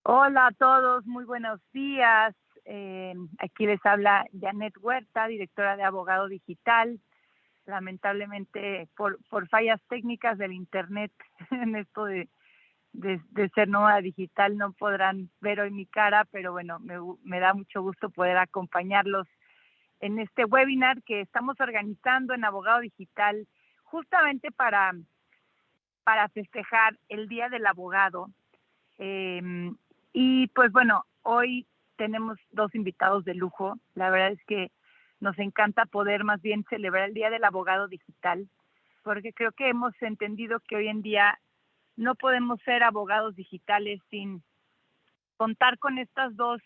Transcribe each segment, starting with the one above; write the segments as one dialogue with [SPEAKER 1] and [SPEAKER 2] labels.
[SPEAKER 1] Hola a todos, muy buenos días. Aquí les habla Janet Huerta, directora de Abogado Digital. Lamentablemente, por fallas técnicas del Internet, en esto de ser nómada digital, no podrán ver hoy mi cara, pero bueno, me da mucho gusto poder acompañarlos en este webinar que estamos organizando en Abogado Digital, justamente para festejar el Día del Abogado. Y pues bueno, hoy tenemos dos invitados de lujo. La verdad es que nos encanta poder más bien celebrar el Día del Abogado Digital, porque creo que hemos entendido que hoy en día no podemos ser abogados digitales sin contar con estas dos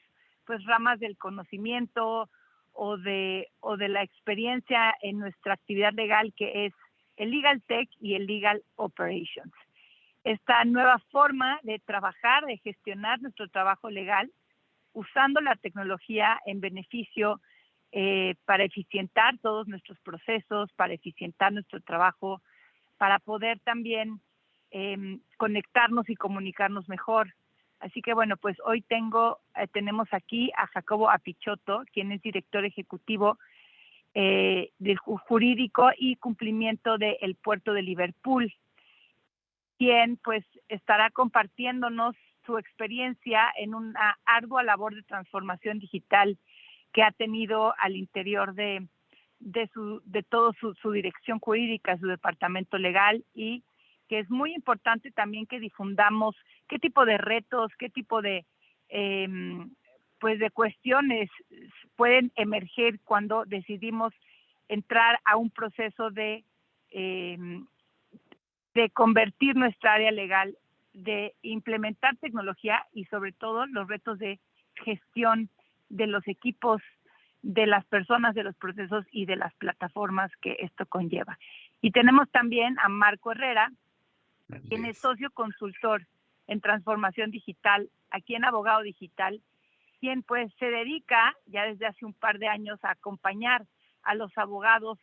[SPEAKER 1] pues ramas del conocimiento o de la experiencia en nuestra actividad legal, que es el Legal Tech y el Legal Operations. Esta nueva forma de trabajar, de gestionar nuestro trabajo legal, usando la tecnología en beneficio para eficientar todos nuestros procesos, para eficientar nuestro trabajo, para poder también conectarnos y comunicarnos mejor. Así que bueno, pues hoy tenemos aquí a Jacobo Apichotto, quien es director ejecutivo del jurídico y cumplimiento del puerto de Liverpool, quien pues estará compartiéndonos su experiencia en una ardua labor de transformación digital que ha tenido al interior de todo su dirección jurídica, su departamento legal, y que es muy importante también que difundamos qué tipo de retos, qué tipo de pues de cuestiones pueden emerger cuando decidimos entrar a un proceso de convertir nuestra área legal, de implementar tecnología y sobre todo los retos de gestión de los equipos, de las personas, de los procesos y de las plataformas que esto conlleva. Y tenemos también a Marco Herrera, quien es socio consultor en transformación digital aquí en Abogado Digital, quien pues se dedica ya desde hace un par de años a acompañar a los abogados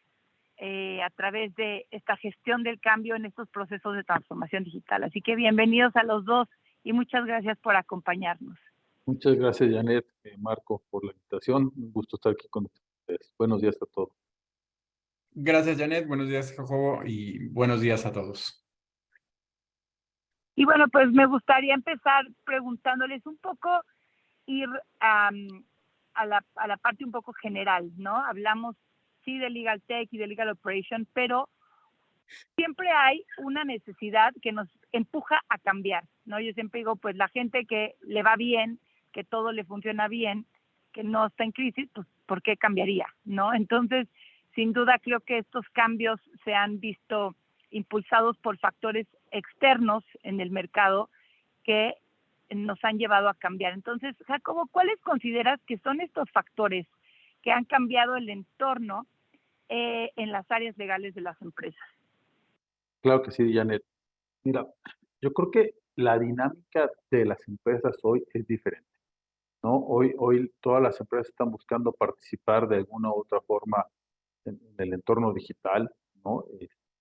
[SPEAKER 1] a través de esta gestión del cambio en estos procesos de transformación digital. Así que bienvenidos a los dos y muchas gracias por acompañarnos.
[SPEAKER 2] Muchas gracias, Janet, Marco, por la invitación. Un gusto estar aquí con ustedes. Buenos días a todos.
[SPEAKER 3] Gracias, Janet. Buenos días, Jacobo, y buenos días a todos.
[SPEAKER 1] Y bueno, pues me gustaría empezar preguntándoles un poco, ir a la parte un poco general, ¿no? Hablamos sí de Legal Tech y de Legal Operation, pero siempre hay una necesidad que nos empuja a cambiar, ¿no? Yo siempre digo, pues la gente que le va bien, que todo le funciona bien, que no está en crisis, pues ¿por qué cambiaría, no? Entonces, sin duda creo que estos cambios se han visto impulsados por factores externos en el mercado que nos han llevado a cambiar. Entonces, Jacobo, ¿cuáles consideras que son estos factores que han cambiado el entorno en las áreas legales de las empresas?
[SPEAKER 2] Claro que sí, Janet. Mira, yo creo que la dinámica de las empresas hoy es diferente, ¿no? Hoy todas las empresas están buscando participar de alguna u otra forma en el entorno digital, ¿no?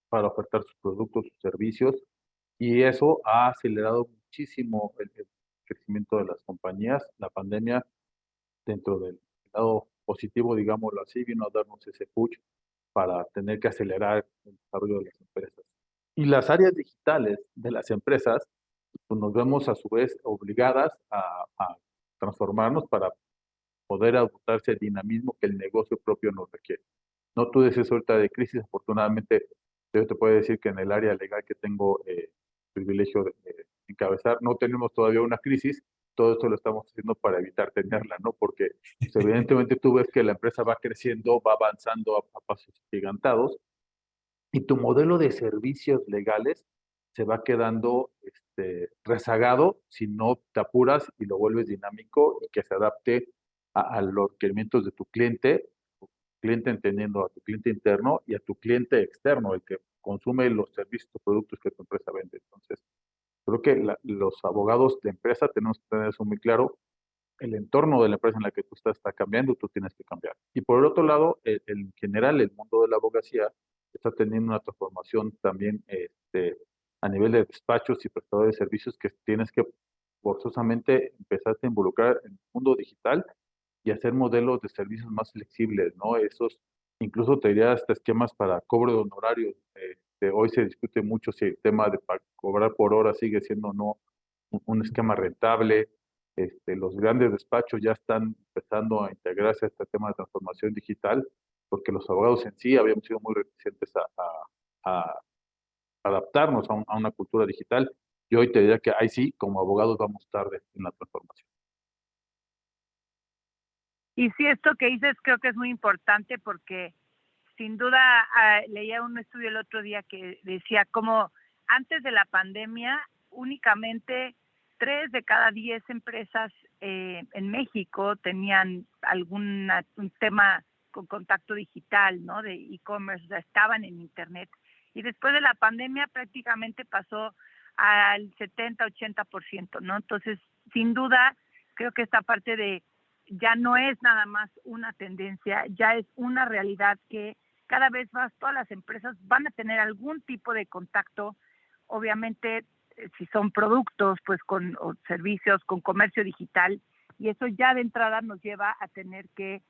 [SPEAKER 2] Para ofertar sus productos, sus servicios, y eso ha acelerado muchísimo el crecimiento de las compañías. La pandemia, dentro del lado positivo, digámoslo así, vino a darnos ese push para tener que acelerar el desarrollo de las empresas. Y las áreas digitales de las empresas, pues nos vemos a su vez obligadas a transformarnos para poder adoptarse el dinamismo que el negocio propio nos requiere. No, tú decías ahorita de crisis, afortunadamente yo te puedo decir que en el área legal que tengo privilegio de encabezar, no tenemos todavía una crisis, todo esto lo estamos haciendo para evitar tenerla, ¿no? Porque pues, evidentemente tú ves que la empresa va creciendo, va avanzando a pasos gigantados, y tu modelo de servicios legales se va quedando rezagado si no te apuras y lo vuelves dinámico y que se adapte a los requerimientos de tu cliente entendiendo a tu cliente interno y a tu cliente externo, el que consume los servicios o productos que tu empresa vende. Entonces, creo que los abogados de empresa tenemos que tener eso muy claro. El entorno de la empresa en la que tú estás está cambiando, tú tienes que cambiar. Y por el otro lado, en general, el mundo de la abogacía está teniendo una transformación también a nivel de despachos y prestadores de servicios que tienes que forzosamente empezar a involucrar en el mundo digital y hacer modelos de servicios más flexibles, ¿no? Esos, incluso te diría hasta esquemas para cobro de honorarios. Hoy se discute mucho si el tema de cobrar por hora sigue siendo o no un esquema rentable. Los grandes despachos ya están empezando a integrarse a este tema de transformación digital, porque los abogados en sí habíamos sido muy reticentes a adaptarnos a una cultura digital. Y hoy te diría que ahí sí, como abogados vamos tarde en la transformación.
[SPEAKER 1] Y sí, esto que dices creo que es muy importante porque sin duda leía un estudio el otro día que decía como antes de la pandemia únicamente 3 de cada 10 empresas en México tenían un tema con contacto digital, ¿no? De e-commerce, o sea, estaban en internet. Y después de la pandemia prácticamente pasó al 70-80%, ¿no? Entonces, sin duda, creo que esta parte de ya no es nada más una tendencia, ya es una realidad que cada vez más todas las empresas van a tener algún tipo de contacto, obviamente si son productos, pues o servicios, con comercio digital, y eso ya de entrada nos lleva a tener que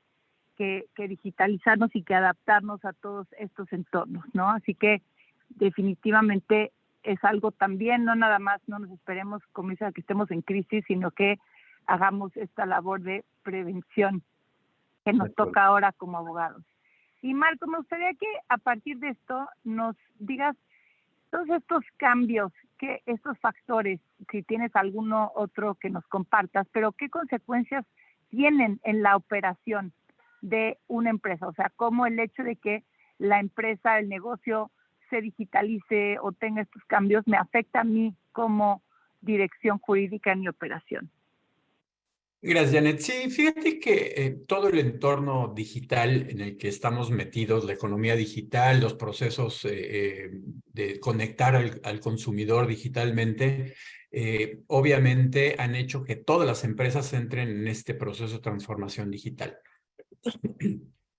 [SPEAKER 1] digitalizarnos y que adaptarnos a todos estos entornos, ¿no? Así que definitivamente es algo también, no nada más, no nos esperemos, como dice, que estemos en crisis, sino que hagamos esta labor de prevención que nos toca ahora como abogados. Y Marco, me gustaría que a partir de esto nos digas todos estos cambios, estos factores, si tienes alguno otro que nos compartas, pero qué consecuencias tienen en la operación de una empresa, o sea, cómo el hecho de que la empresa, el negocio se digitalice o tenga estos cambios me afecta a mí como dirección jurídica en mi operación.
[SPEAKER 3] Gracias, Janet. Sí, fíjate que todo el entorno digital en el que estamos metidos, la economía digital, los procesos de conectar al consumidor digitalmente, obviamente han hecho que todas las empresas entren en este proceso de transformación digital.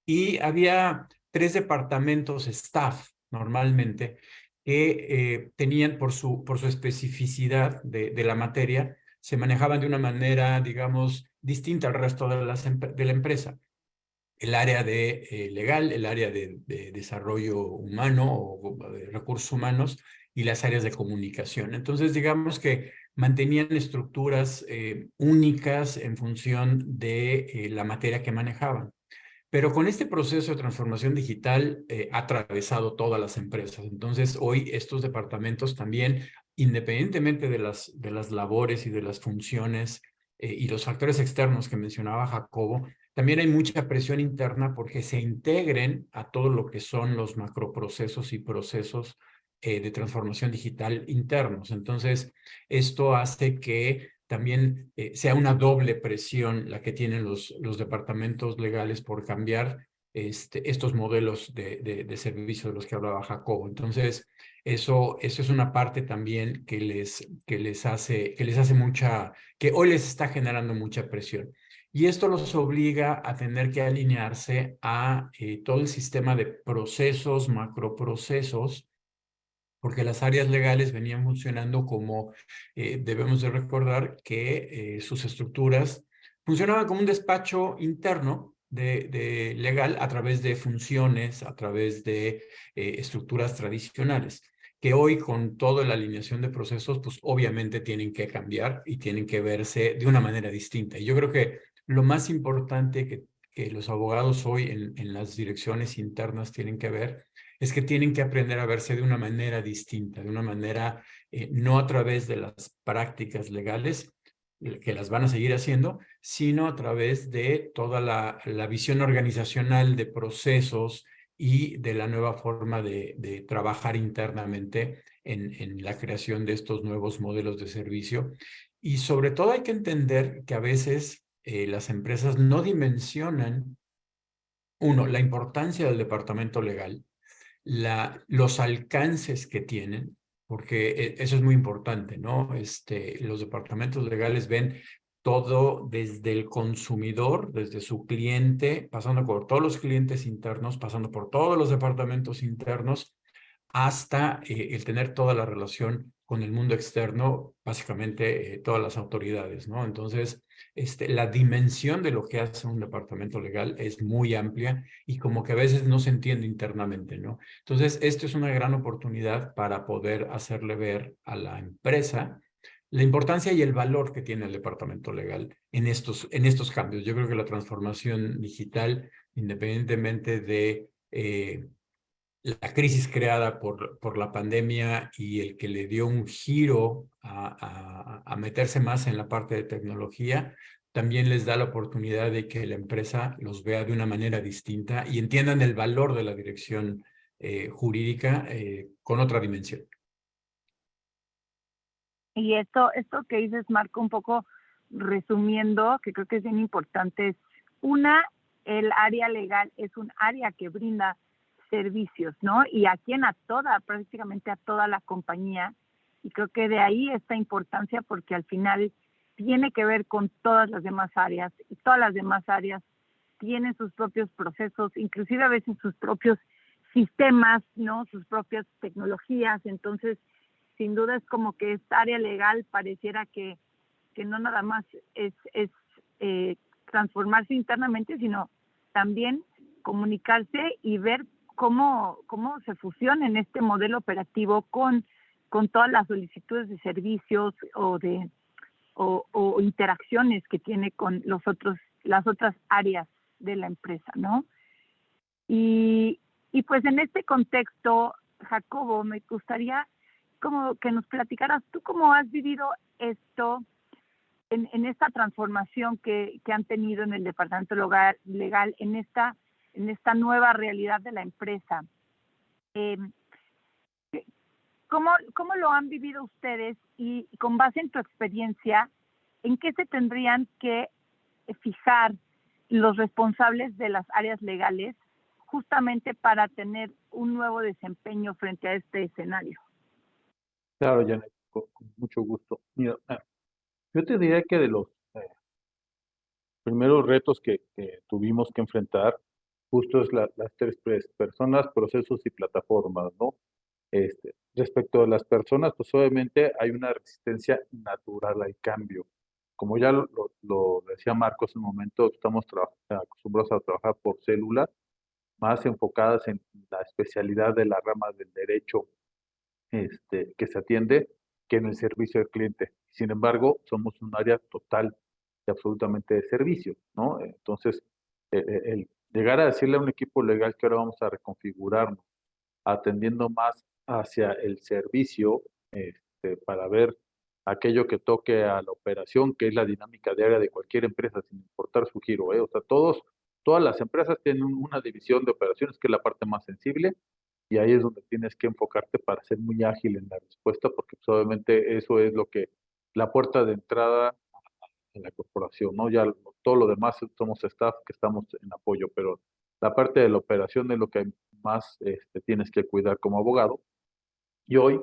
[SPEAKER 3] Y había 3 departamentos staff normalmente que tenían por su especificidad de la materia, se manejaban de una manera, digamos, distinta al resto de la empresa. El área de legal, el área de desarrollo humano o de recursos humanos y las áreas de comunicación. Entonces, digamos que mantenían estructuras únicas en función de la materia que manejaban. Pero con este proceso de transformación digital ha atravesado todas las empresas. Entonces, hoy estos departamentos también, independientemente de las labores y de las funciones y los factores externos que mencionaba Jacobo, también hay mucha presión interna porque se integren a todo lo que son los macroprocesos y procesos de transformación digital internos. Entonces, esto hace que también sea una doble presión la que tienen los departamentos legales por cambiar estos modelos de servicio de los que hablaba Jacobo. Entonces, eso es una parte también que les hace que hoy les está generando mucha presión. Y esto los obliga a tener que alinearse a todo el sistema de procesos, macroprocesos, porque las áreas legales venían funcionando como, debemos de recordar que sus estructuras funcionaban como un despacho interno de legal a través de funciones, a través de estructuras tradicionales, que hoy con toda la alineación de procesos, pues obviamente tienen que cambiar y tienen que verse de una manera distinta. Y yo creo que lo más importante que los abogados hoy en las direcciones internas tienen que ver es que tienen que aprender a verse de una manera distinta, de una manera no a través de las prácticas legales, que las van a seguir haciendo, sino a través de toda la visión organizacional de procesos y de la nueva forma de trabajar internamente en la creación de estos nuevos modelos de servicio. Y sobre todo hay que entender que a veces las empresas no dimensionan, uno, la importancia del departamento legal, los alcances que tienen, porque eso es muy importante, ¿no? Los departamentos legales ven todo desde el consumidor, desde su cliente, pasando por todos los clientes internos, pasando por todos los departamentos internos, hasta el tener toda la relación con el mundo externo, básicamente todas las autoridades, ¿no? Entonces, la dimensión de lo que hace un departamento legal es muy amplia y como que a veces no se entiende internamente, ¿no? Entonces, esto es una gran oportunidad para poder hacerle ver a la empresa la importancia y el valor que tiene el departamento legal en estos cambios. Yo creo que la transformación digital, independientemente de la crisis creada por la pandemia y el que le dio un giro a meterse más en la parte de tecnología, también les da la oportunidad de que la empresa los vea de una manera distinta y entiendan el valor de la dirección jurídica con otra dimensión.
[SPEAKER 1] Y esto que dices, Marco, un poco resumiendo, que creo que es bien importante, es una, el área legal es un área que brinda servicios, ¿no? Y a quien, a toda, prácticamente a toda la compañía. Y creo que de ahí esta importancia, porque al final tiene que ver con todas las demás áreas, y todas las demás áreas tienen sus propios procesos, inclusive a veces sus propios sistemas, ¿no? Sus propias tecnologías. Entonces, sin duda es como que esta área legal pareciera que no nada más es transformarse internamente, sino también comunicarse y ver cómo se fusiona en este modelo operativo con todas las solicitudes de servicios o interacciones que tiene con las otras áreas de la empresa, ¿no? Y pues en este contexto, Jacobo, me gustaría como que nos platicaras tú cómo has vivido esto en esta transformación que han tenido en el departamento legal en esta nueva realidad de la empresa. ¿Cómo lo han vivido ustedes y con base en tu experiencia, en qué se tendrían que fijar los responsables de las áreas legales justamente para tener un nuevo desempeño frente a este escenario?
[SPEAKER 2] Claro, Janet, con mucho gusto. Mira, yo te diría que de los primeros retos que tuvimos que enfrentar, justo es las tres personas, procesos y plataformas, ¿no? Respecto a las personas, pues obviamente hay una resistencia natural al cambio. Como ya lo decía Marcos en un momento, estamos acostumbrados a trabajar por células, más enfocadas en la especialidad de la rama del derecho que se atiende que en el servicio al cliente. Sin embargo, somos un área total y absolutamente de servicio, ¿no? Entonces, el llegar a decirle a un equipo legal que ahora vamos a reconfigurarnos, atendiendo más hacia el servicio, para ver aquello que toque a la operación, que es la dinámica diaria de cualquier empresa, sin importar su giro, ¿eh? O sea, todas las empresas tienen una división de operaciones que es la parte más sensible, y ahí es donde tienes que enfocarte para ser muy ágil en la respuesta, porque pues, obviamente eso es lo que, la puerta de entrada en la corporación, ¿no? Ya todo lo demás somos staff que estamos en apoyo, pero la parte de la operación es lo que más tienes que cuidar como abogado. Y hoy,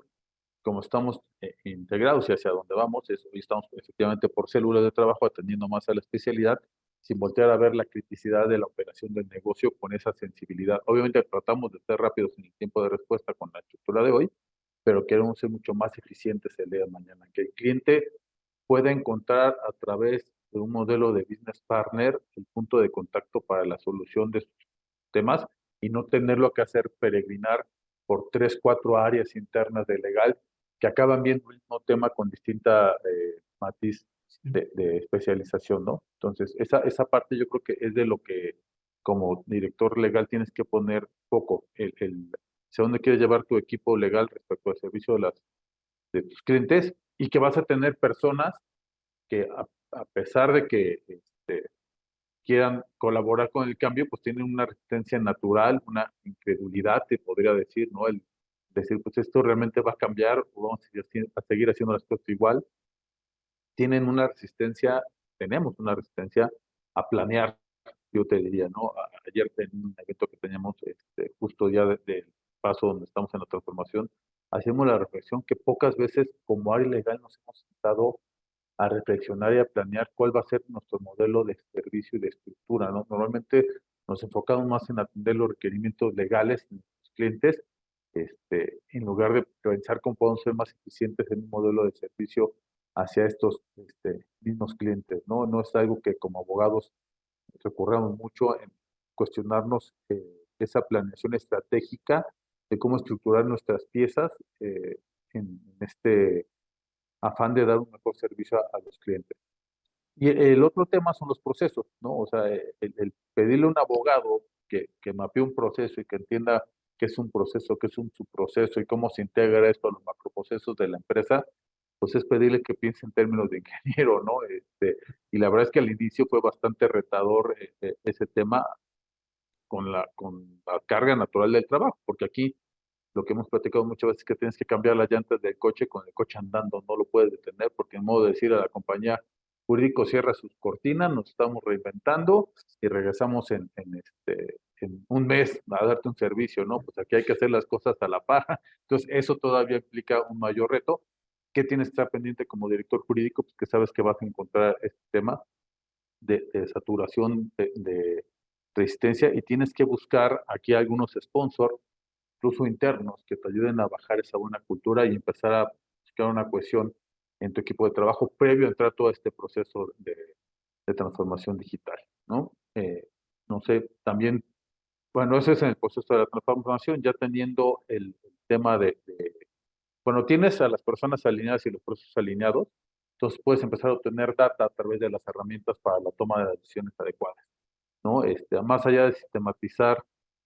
[SPEAKER 2] como estamos integrados y hacia dónde vamos, hoy estamos efectivamente por células de trabajo atendiendo más a la especialidad, sin voltear a ver la criticidad de la operación del negocio con esa sensibilidad. Obviamente tratamos de ser rápidos en el tiempo de respuesta con la estructura de hoy, pero queremos ser mucho más eficientes el día de mañana, que el cliente pueda encontrar a través de un modelo de business partner el punto de contacto para la solución de sus temas y no tenerlo que hacer peregrinar por 3, 4 áreas internas de legal que acaban viendo el mismo tema con distinta matiz de especialización, ¿no? Entonces, esa parte yo creo que es de lo que como director legal tienes que poner foco, hacia dónde quieres llevar tu equipo legal respecto al servicio de tus clientes y que vas a tener personas que a pesar de que quieran colaborar con el cambio, pues tienen una resistencia natural, una incredulidad, te podría decir, ¿no? El decir, pues esto realmente va a cambiar o vamos a seguir haciendo las cosas igual. Tenemos una resistencia a planear, yo te diría, ¿no? Ayer en un evento que teníamos justo ya del paso donde estamos en la transformación, hacemos la reflexión que pocas veces como área legal nos hemos sentado a reflexionar y a planear cuál va a ser nuestro modelo de servicio y de estructura, ¿no? Normalmente nos enfocamos más en atender los requerimientos legales de nuestros clientes, en lugar de pensar cómo podemos ser más eficientes en un modelo de servicio hacia estos mismos clientes, ¿no? No es algo que como abogados recurramos mucho en cuestionarnos esa planeación estratégica de cómo estructurar nuestras piezas en este afán de dar un mejor servicio a los clientes. Y el otro tema son los procesos, ¿no? O sea, el pedirle a un abogado que mapee un proceso y que entienda qué es un proceso, qué es un subproceso y cómo se integra esto a los macroprocesos de la empresa, pues es pedirle que piense en términos de ingeniero, ¿no? Y la verdad es que al inicio fue bastante retador ese tema con la carga natural del trabajo, porque aquí lo que hemos platicado muchas veces es que tienes que cambiar las llantas del coche con el coche andando, no lo puedes detener porque en modo de decir a la compañía jurídico cierra sus cortinas, nos estamos reinventando y regresamos en un mes a darte un servicio, ¿no? Pues aquí hay que hacer las cosas a la par. Entonces, eso todavía implica un mayor reto. ¿Qué tienes que estar pendiente como director jurídico? Pues que sabes que vas a encontrar este tema de saturación, de resistencia y tienes que buscar aquí algunos sponsors incluso internos, que te ayuden a bajar esa buena cultura y empezar a buscar una cohesión en tu equipo de trabajo previo a entrar a todo este proceso de transformación digital, ¿no? No sé, también, bueno, ese es en el proceso de la transformación, ya teniendo el tema bueno, tienes a las personas alineadas y los procesos alineados, entonces puedes empezar a obtener data a través de las herramientas para la toma de las decisiones adecuadas, ¿no? Más allá de sistematizar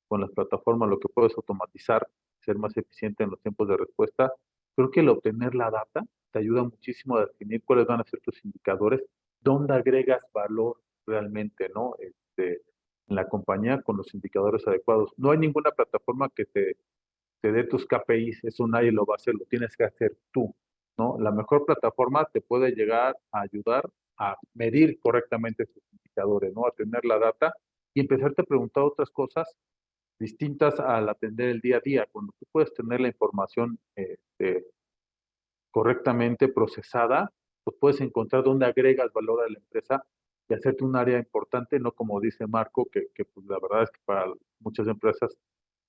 [SPEAKER 2] con las plataformas lo que puedes automatizar, ser más eficiente en los tiempos de respuesta, creo que el obtener la data te ayuda muchísimo a definir cuáles van a ser tus indicadores, dónde agregas valor realmente, ¿no? En la compañía con los indicadores adecuados. No hay ninguna plataforma que te dé tus KPIs, eso nadie lo va a hacer, lo tienes que hacer tú, ¿no? La mejor plataforma te puede llegar a ayudar a medir correctamente tus indicadores, ¿no? A tener la data y empezarte a preguntar otras cosas distintas al atender el día a día. Cuando tú puedes tener la información correctamente procesada, pues puedes encontrar dónde agregas valor a la empresa y hacerte un área importante, no como dice Marco, que pues la verdad es que para muchas empresas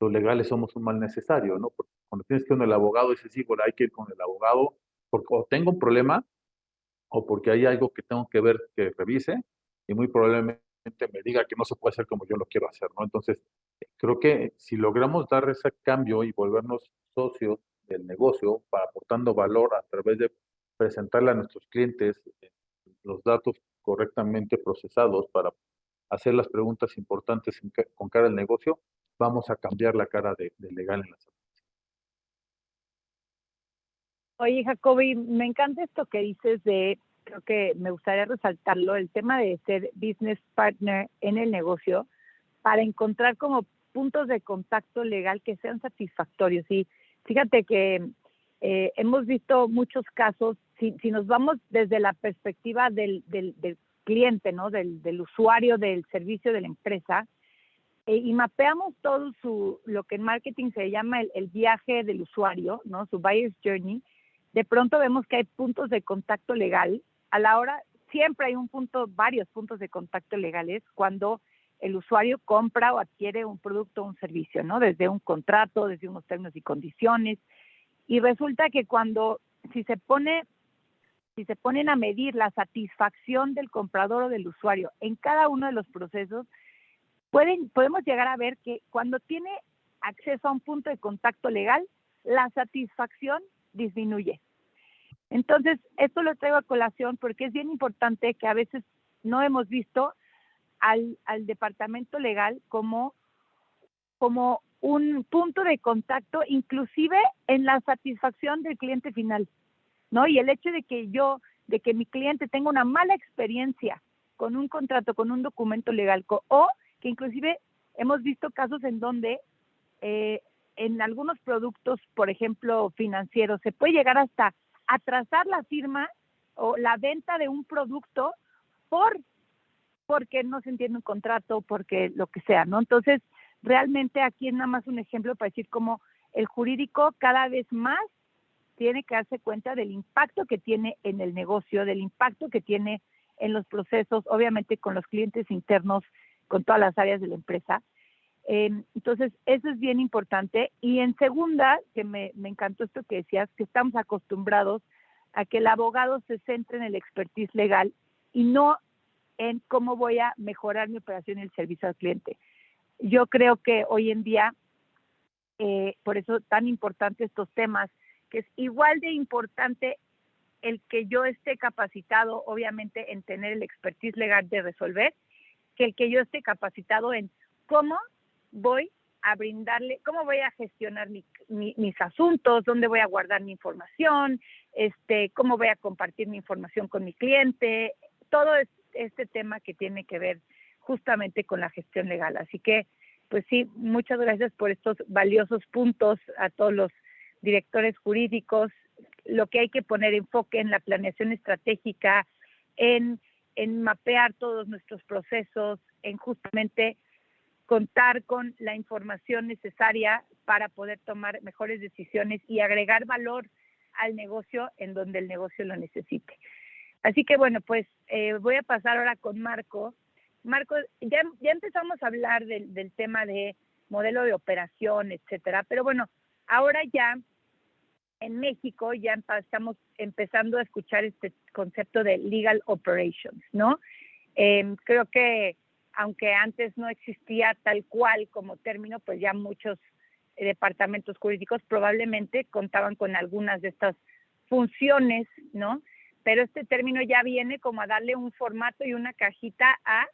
[SPEAKER 2] los legales somos un mal necesario, ¿no? Porque cuando tienes que ir con el abogado, dices, sí, bueno, hay que ir con el abogado, porque o tengo un problema o porque hay algo que tengo que ver que revise y muy probablemente me diga que no se puede hacer como yo lo quiero hacer, ¿no? Entonces, creo que si logramos dar ese cambio y volvernos socios del negocio para aportando valor a través de presentarle a nuestros clientes los datos correctamente procesados para hacer las preguntas importantes con cara al negocio, vamos a cambiar la cara de legal en las.
[SPEAKER 1] Oye, Jacobi, me encanta esto que dices creo que me gustaría resaltarlo, el tema de ser business partner en el negocio para encontrar como puntos de contacto legal que sean satisfactorios. Y fíjate que hemos visto muchos casos, si nos vamos desde la perspectiva del cliente, ¿no? Del usuario del servicio de la empresa, y mapeamos todo lo que en marketing se llama el viaje del usuario, ¿no? Su buyer's journey. De pronto vemos que hay puntos de contacto legal. A la hora, siempre hay varios puntos de contacto legales cuando el usuario compra o adquiere un producto o un servicio, ¿no? Desde un contrato, desde unos términos y condiciones. Y resulta que si se ponen a medir la satisfacción del comprador o del usuario en cada uno de los procesos, podemos llegar a ver que cuando tiene acceso a un punto de contacto legal, la satisfacción disminuye. Entonces, esto lo traigo a colación porque es bien importante que a veces no hemos visto al departamento legal como un punto de contacto, inclusive en la satisfacción del cliente final, ¿no? Y el hecho de que mi cliente tenga una mala experiencia con un contrato, con un documento legal, o que inclusive hemos visto casos en donde en algunos productos, por ejemplo, financieros, se puede llegar hasta atrasar la firma o la venta de un producto porque no se entiende un contrato, porque lo que sea, ¿no? Entonces, realmente aquí es nada más un ejemplo para decir cómo el jurídico cada vez más tiene que darse cuenta del impacto que tiene en el negocio, del impacto que tiene en los procesos, obviamente con los clientes internos, con todas las áreas de la empresa. Entonces, eso es bien importante. Y en segunda, que me encantó esto que decías, que estamos acostumbrados a que el abogado se centre en el expertise legal y no en cómo voy a mejorar mi operación y el servicio al cliente. Yo creo que hoy en día, por eso tan importante estos temas, que es igual de importante el que yo esté capacitado, obviamente, en tener el expertise legal de resolver, que el que yo esté capacitado en cómo voy a brindarle, cómo voy a gestionar mis asuntos, dónde voy a guardar mi información, cómo voy a compartir mi información con mi cliente, todo este tema que tiene que ver justamente con la gestión legal. Así que, pues sí, muchas gracias por estos valiosos puntos a todos los directores jurídicos. Lo que hay que poner enfoque en la planeación estratégica, en mapear todos nuestros procesos, en justamente contar con la información necesaria para poder tomar mejores decisiones y agregar valor al negocio en donde el negocio lo necesite. Así que bueno, pues voy a pasar ahora con Marco. Marco, ya empezamos a hablar del tema de modelo de operación, etcétera, pero bueno, ahora ya en México ya estamos empezando a escuchar este concepto de legal operations, ¿no? Creo que aunque antes no existía tal cual como término, pues ya muchos departamentos jurídicos probablemente contaban con algunas de estas funciones, ¿no? Pero este término ya viene como a darle un formato y una cajita a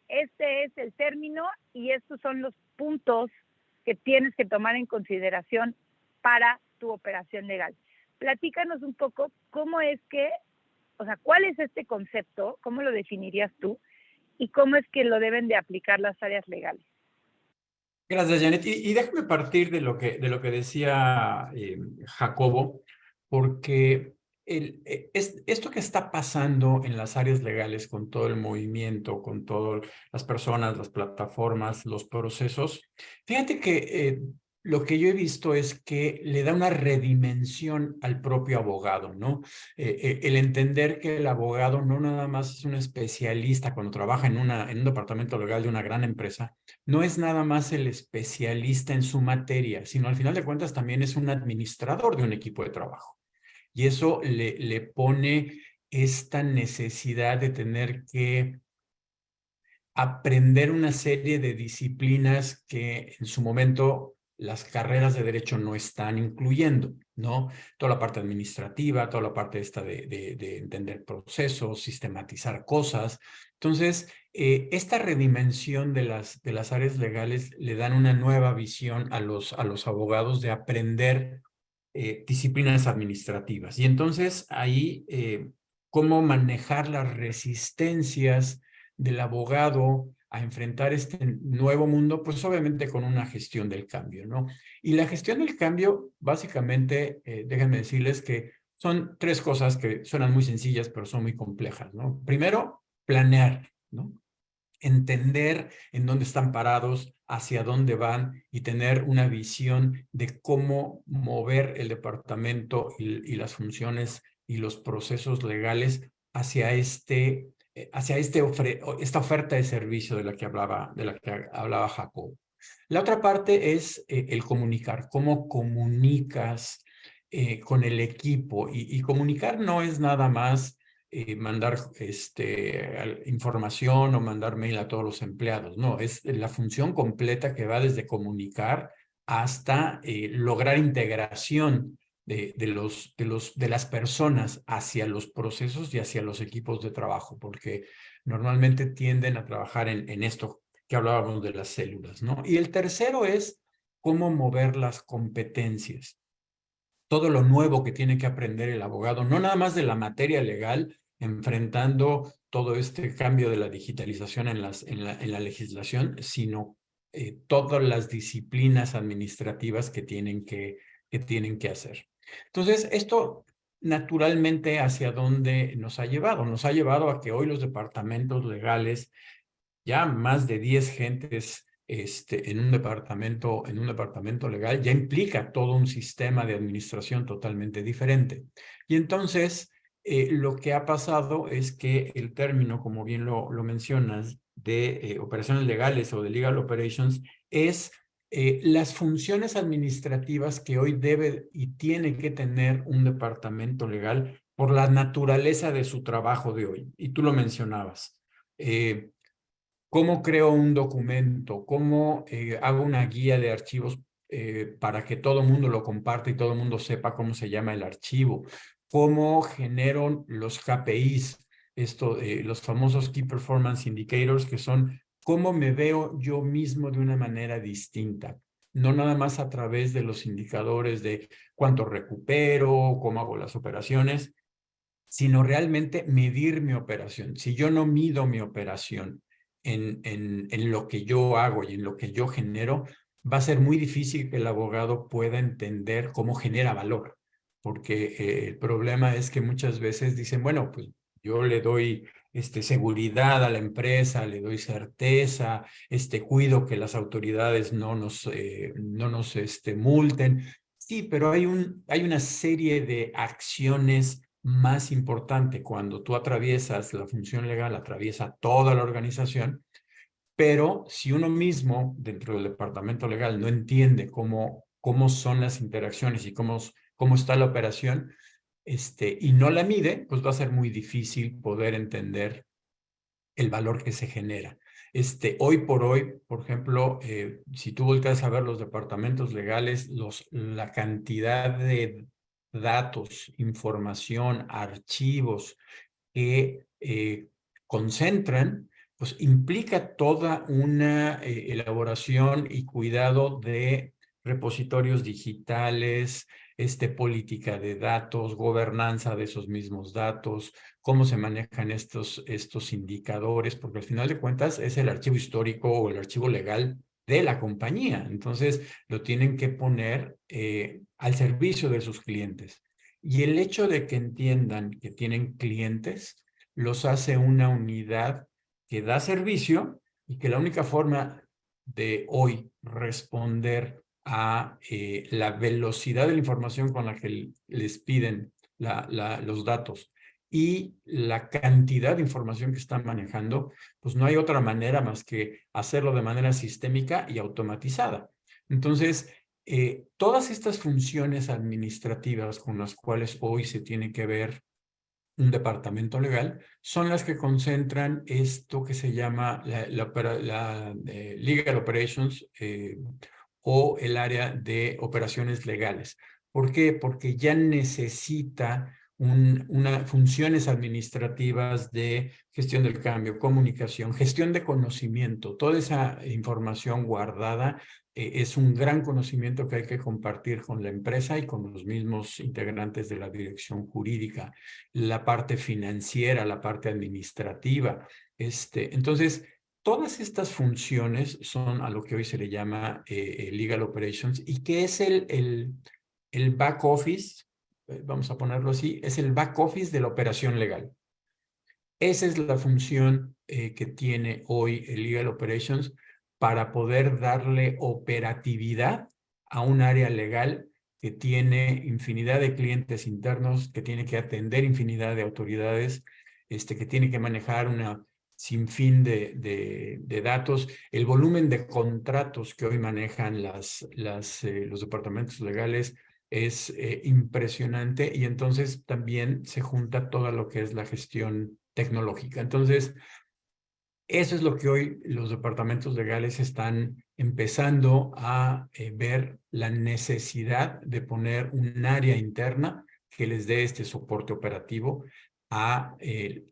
[SPEAKER 1] este es el término y estos son los puntos que tienes que tomar en consideración para tu operación legal. Platícanos un poco cómo es que, o sea, cuál es este concepto, cómo lo definirías tú y cómo es que lo deben de aplicar las áreas legales.
[SPEAKER 3] Gracias, Janet. Y déjame partir de lo que decía Jacobo, porque esto que está pasando en las áreas legales con todo el movimiento, con todas las personas, las plataformas, los procesos, fíjate que lo que yo he visto es que le da una redimensión al propio abogado, ¿no? El entender que el abogado no nada más es un especialista cuando trabaja en un departamento legal de una gran empresa, no es nada más el especialista en su materia, sino al final de cuentas también es un administrador de un equipo de trabajo. Y eso le pone esta necesidad de tener que aprender una serie de disciplinas que en su momento las carreras de derecho no están incluyendo, ¿no? Toda la parte administrativa, toda la parte esta de entender procesos, sistematizar cosas. Entonces, esta redimensión de las áreas legales le dan una nueva visión a los abogados de aprender disciplinas administrativas. Y entonces ahí, cómo manejar las resistencias del abogado a enfrentar este nuevo mundo, pues obviamente con una gestión del cambio, ¿no? Y la gestión del cambio, básicamente, déjenme decirles que son tres cosas que suenan muy sencillas, pero son muy complejas, ¿no? Primero, planear, ¿no? Entender en dónde están parados, hacia dónde van y tener una visión de cómo mover el departamento y las funciones y los procesos legales hacia esta oferta de servicio de la que hablaba Jacob. La otra parte es el comunicar, cómo comunicas con el equipo y comunicar no es nada más mandar información o mandar mail a todos los empleados. No, es la función completa que va desde comunicar hasta lograr integración de las personas hacia los procesos y hacia los equipos de trabajo, porque normalmente tienden a trabajar en esto que hablábamos de las células, ¿no? Y el tercero es cómo mover las competencias. Todo lo nuevo que tiene que aprender el abogado, no nada más de la materia legal, enfrentando todo este cambio de la digitalización en la legislación, sino todas las disciplinas administrativas que tienen que hacer. Entonces, esto naturalmente hacia dónde nos ha llevado. Nos ha llevado a que hoy los departamentos legales, ya más de 10 gentes en un departamento legal, ya implica todo un sistema de administración totalmente diferente. Y entonces, lo que ha pasado es que el término, como bien lo mencionas, de operaciones legales o de legal operations, es las funciones administrativas que hoy debe y tiene que tener un departamento legal por la naturaleza de su trabajo de hoy. Y tú lo mencionabas. ¿Cómo creo un documento? ¿Cómo hago una guía de archivos para que todo el mundo lo comparta y todo el mundo sepa cómo se llama el archivo? ¿Cómo genero los KPIs? Los famosos Key Performance Indicators, que son cómo me veo yo mismo de una manera distinta. No nada más a través de los indicadores de cuánto recupero, cómo hago las operaciones, sino realmente medir mi operación. Si yo no mido mi operación en lo que yo hago y en lo que yo genero, va a ser muy difícil que el abogado pueda entender cómo genera valor, porque el problema es que muchas veces dicen, bueno, pues yo le doy seguridad a la empresa, le doy certeza, cuido que las autoridades no nos multen. Sí, pero hay una serie de acciones más importante cuando tú atraviesas la función legal, atraviesa toda la organización, pero si uno mismo dentro del departamento legal no entiende cómo son las interacciones y cómo está la operación, y no la mide, pues va a ser muy difícil poder entender el valor que se genera. Hoy por hoy, por ejemplo, si tú volteas a ver los departamentos legales, la cantidad de datos, información, archivos que concentran, pues implica toda una elaboración y cuidado de repositorios digitales, política de datos, gobernanza de esos mismos datos, cómo se manejan estos indicadores, porque al final de cuentas es el archivo histórico o el archivo legal de la compañía. Entonces, lo tienen que poner al servicio de sus clientes. Y el hecho de que entiendan que tienen clientes los hace una unidad que da servicio y que la única forma de hoy responder a la velocidad de la información con la que les piden los datos y la cantidad de información que están manejando, pues no hay otra manera más que hacerlo de manera sistémica y automatizada. Entonces, todas estas funciones administrativas con las cuales hoy se tiene que ver un departamento legal son las que concentran esto que se llama Legal Operations o el área de operaciones legales. ¿Por qué? Porque ya necesita funciones administrativas de gestión del cambio, comunicación, gestión de conocimiento. Toda esa información guardada es un gran conocimiento que hay que compartir con la empresa y con los mismos integrantes de la dirección jurídica, la parte financiera, la parte administrativa. Entonces, todas estas funciones son a lo que hoy se le llama Legal Operations y que es el back office, vamos a ponerlo así, es el back office de la operación legal. Esa es la función que tiene hoy el Legal Operations para poder darle operatividad a un área legal que tiene infinidad de clientes internos, que tiene que atender infinidad de autoridades, que tiene que manejar una sinfín de datos. El volumen de contratos que hoy manejan los departamentos legales es impresionante y entonces también se junta todo lo que es la gestión tecnológica. Entonces, eso es lo que hoy los departamentos legales están empezando a ver la necesidad de poner un área interna que les dé este soporte operativo a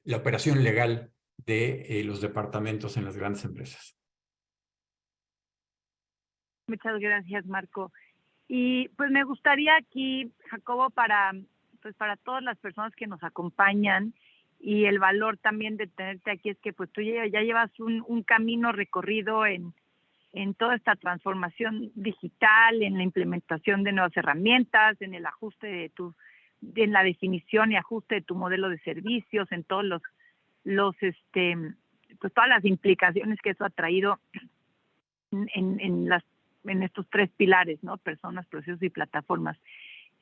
[SPEAKER 3] la operación legal de los departamentos en las grandes empresas.
[SPEAKER 1] Muchas gracias, Marco. Y pues me gustaría aquí, Jacobo, para todas las personas que nos acompañan y el valor también de tenerte aquí es que pues tú ya llevas un camino recorrido en toda esta transformación digital, en la implementación de nuevas herramientas, en el ajuste en la definición y ajuste de tu modelo de servicios, en todos pues todas las implicaciones que eso ha traído en estos tres pilares, ¿no? Personas, procesos y plataformas.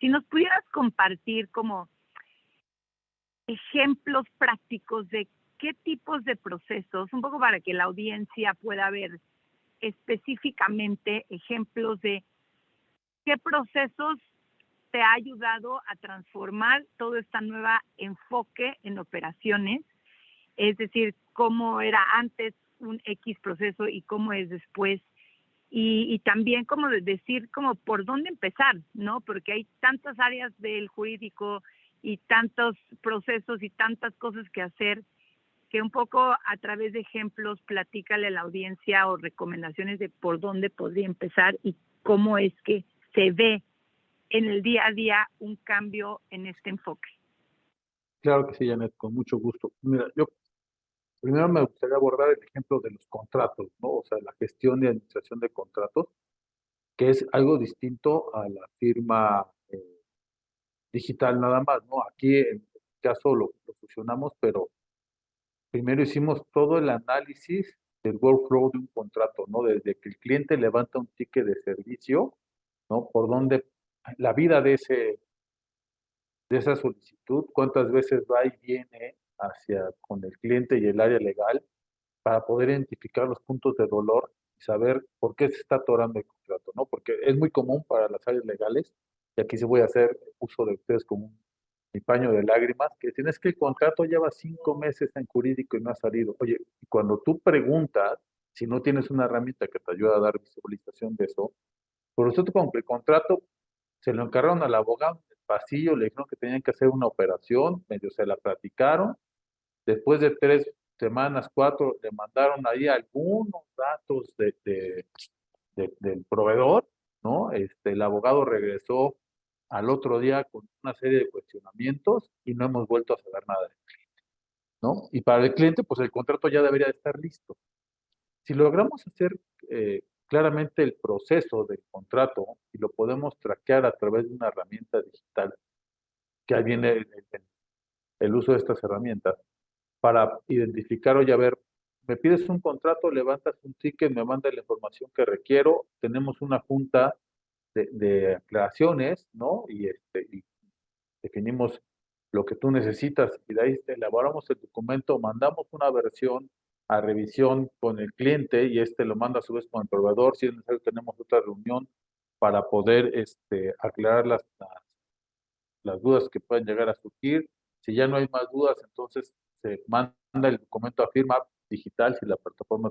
[SPEAKER 1] Si nos pudieras compartir como ejemplos prácticos de qué tipos de procesos, un poco para que la audiencia pueda ver específicamente ejemplos de qué procesos te ha ayudado a transformar todo este nuevo enfoque en operaciones, es decir, cómo era antes un X proceso y cómo es después, y también como decir como por dónde empezar, ¿no? Porque hay tantas áreas del jurídico y tantos procesos y tantas cosas que hacer, que un poco a través de ejemplos platícale a la audiencia o recomendaciones de por dónde podría empezar y cómo es que se ve en el día a día un cambio en este enfoque.
[SPEAKER 2] Claro que sí, Janet, con mucho gusto. Mira, yo primero me gustaría abordar el ejemplo de los contratos, ¿no? O sea, la gestión y administración de contratos, que es algo distinto a la firma digital nada más, ¿no? Aquí en este caso lo fusionamos, pero primero hicimos todo el análisis del workflow de un contrato, ¿no? Desde que el cliente levanta un ticket de servicio, ¿no? Por dónde, la vida de esa solicitud, cuántas veces va y viene hacia con el cliente y el área legal para poder identificar los puntos de dolor y saber por qué se está atorando el contrato, ¿no? Porque es muy común para las áreas legales, y aquí sí voy a hacer uso de ustedes como mi paño de lágrimas, que tienes que el contrato lleva 5 meses en jurídico y no ha salido. Oye, y cuando tú preguntas, si no tienes una herramienta que te ayuda a dar visualización de eso, por eso con el contrato se lo encargaron al abogado en el pasillo, le dijeron que tenían que hacer una operación, medio se la platicaron. Después de 3 semanas, 4, le mandaron ahí algunos datos del proveedor, ¿no? El abogado regresó al otro día con una serie de cuestionamientos y no hemos vuelto a saber nada de él, ¿no? Y para el cliente, pues el contrato ya debería de estar listo. Si logramos hacer claramente el proceso del contrato y lo podemos traquear a través de una herramienta digital, que ahí viene el uso de estas herramientas, para identificar, oye, a ver, me pides un contrato, levantas un ticket, me mandas la información que requiero, tenemos una junta de aclaraciones, ¿no? Y definimos lo que tú necesitas y de ahí elaboramos el documento, mandamos una versión a revisión con el cliente y lo manda a su vez con el proveedor. Si es necesario, tenemos otra reunión para poder aclarar las dudas que pueden llegar a surgir. Si ya no hay más dudas, entonces se manda el documento a firma digital si la plataforma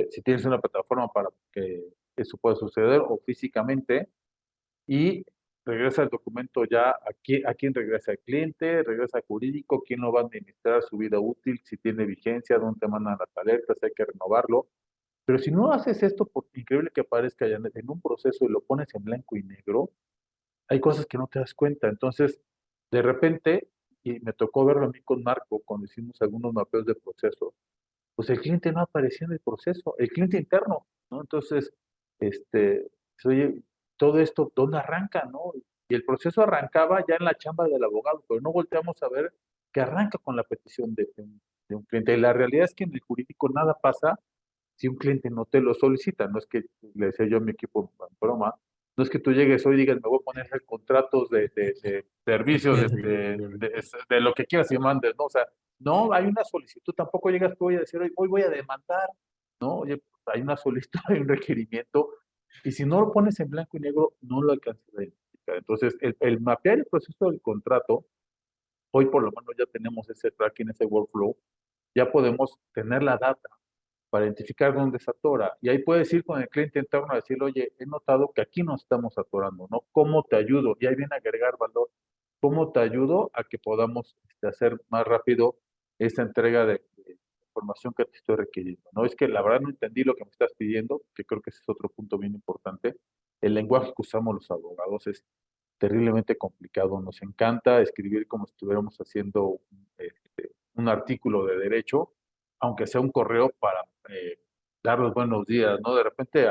[SPEAKER 2] si tienes una plataforma para que eso pueda suceder o físicamente, y regresa el documento ya a quién regresa el cliente, regresa al jurídico, quién lo va a administrar su vida útil, si tiene vigencia, dónde te mandan las alertas, si hay que renovarlo. Pero si no haces esto, por increíble que parezca, ya en un proceso y lo pones en blanco y negro, hay cosas que no te das cuenta. Entonces, de repente, y me tocó verlo a mí con Marco cuando hicimos algunos mapeos de procesos, pues el cliente no aparecía en el proceso, el cliente interno, ¿no? Entonces, oye, todo esto, ¿dónde arranca, no? Y el proceso arrancaba ya en la chamba del abogado, pero no volteamos a ver que arranca con la petición de un cliente. Y la realidad es que en el jurídico nada pasa si un cliente no te lo solicita. No es que, le decía yo a mi equipo en broma, no es que tú llegues hoy y digas, me voy a poner a hacer contratos de servicios, de lo que quieras y mandes, ¿no? O sea, no, hay una solicitud, tampoco llegas tú hoy a decir, hoy voy a demandar, ¿no? Oye, hay una solicitud, hay un requerimiento, y si no lo pones en blanco y negro, no lo alcanzas a identificar. Entonces, el mapear el proceso del contrato, hoy por lo menos ya tenemos ese tracking, ese workflow, ya podemos tener la data para identificar dónde se atora. Y ahí puedes ir con el cliente interno a decirle, oye, he notado que aquí nos estamos atorando, ¿no? ¿Cómo te ayudo? Y ahí viene a agregar valor. ¿Cómo te ayudo a que podamos hacer más rápido esa entrega de información que te estoy requiriendo? No es que la verdad no entendí lo que me estás pidiendo, que creo que ese es otro punto bien importante. El lenguaje que usamos los abogados es terriblemente complicado. Nos encanta escribir como si estuviéramos haciendo un artículo de derecho, aunque sea un correo para dar los buenos días, ¿no? De repente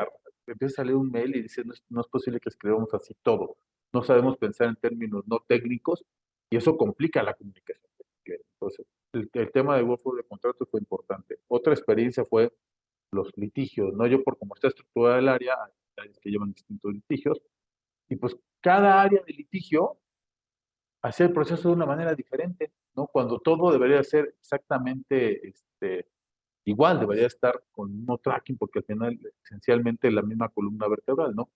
[SPEAKER 2] empieza a salir un mail y dice, no es posible que escribamos así todo. No sabemos pensar en términos no técnicos y eso complica la comunicación. Entonces, el tema de workflow de contratos fue importante. Otra experiencia fue los litigios, ¿no? Yo por cómo está estructurada el área, hay áreas que llevan distintos litigios, y pues cada área de litigio hacer el proceso de una manera diferente, ¿no? Cuando todo debería ser exactamente igual, debería estar con un mismo tracking, porque al final esencialmente la misma columna vertebral, ¿no?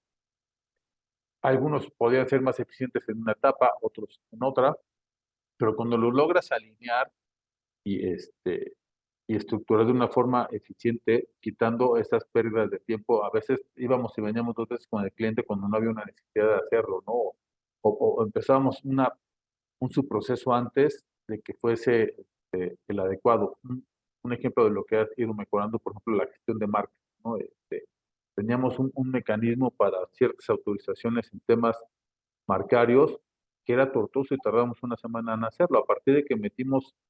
[SPEAKER 2] Algunos podrían ser más eficientes en una etapa, otros en otra, pero cuando lo logras alinear y, y estructurar de una forma eficiente, quitando esas pérdidas de tiempo, a veces íbamos y veníamos 2 veces con el cliente cuando no había una necesidad de hacerlo, ¿no? O empezábamos un subproceso antes de que fuese el adecuado. Un ejemplo de lo que ha ido mejorando, por ejemplo, la gestión de marca, ¿no? Teníamos un mecanismo para ciertas autorizaciones en temas marcarios que era tortuoso y tardamos una semana en hacerlo. A partir de que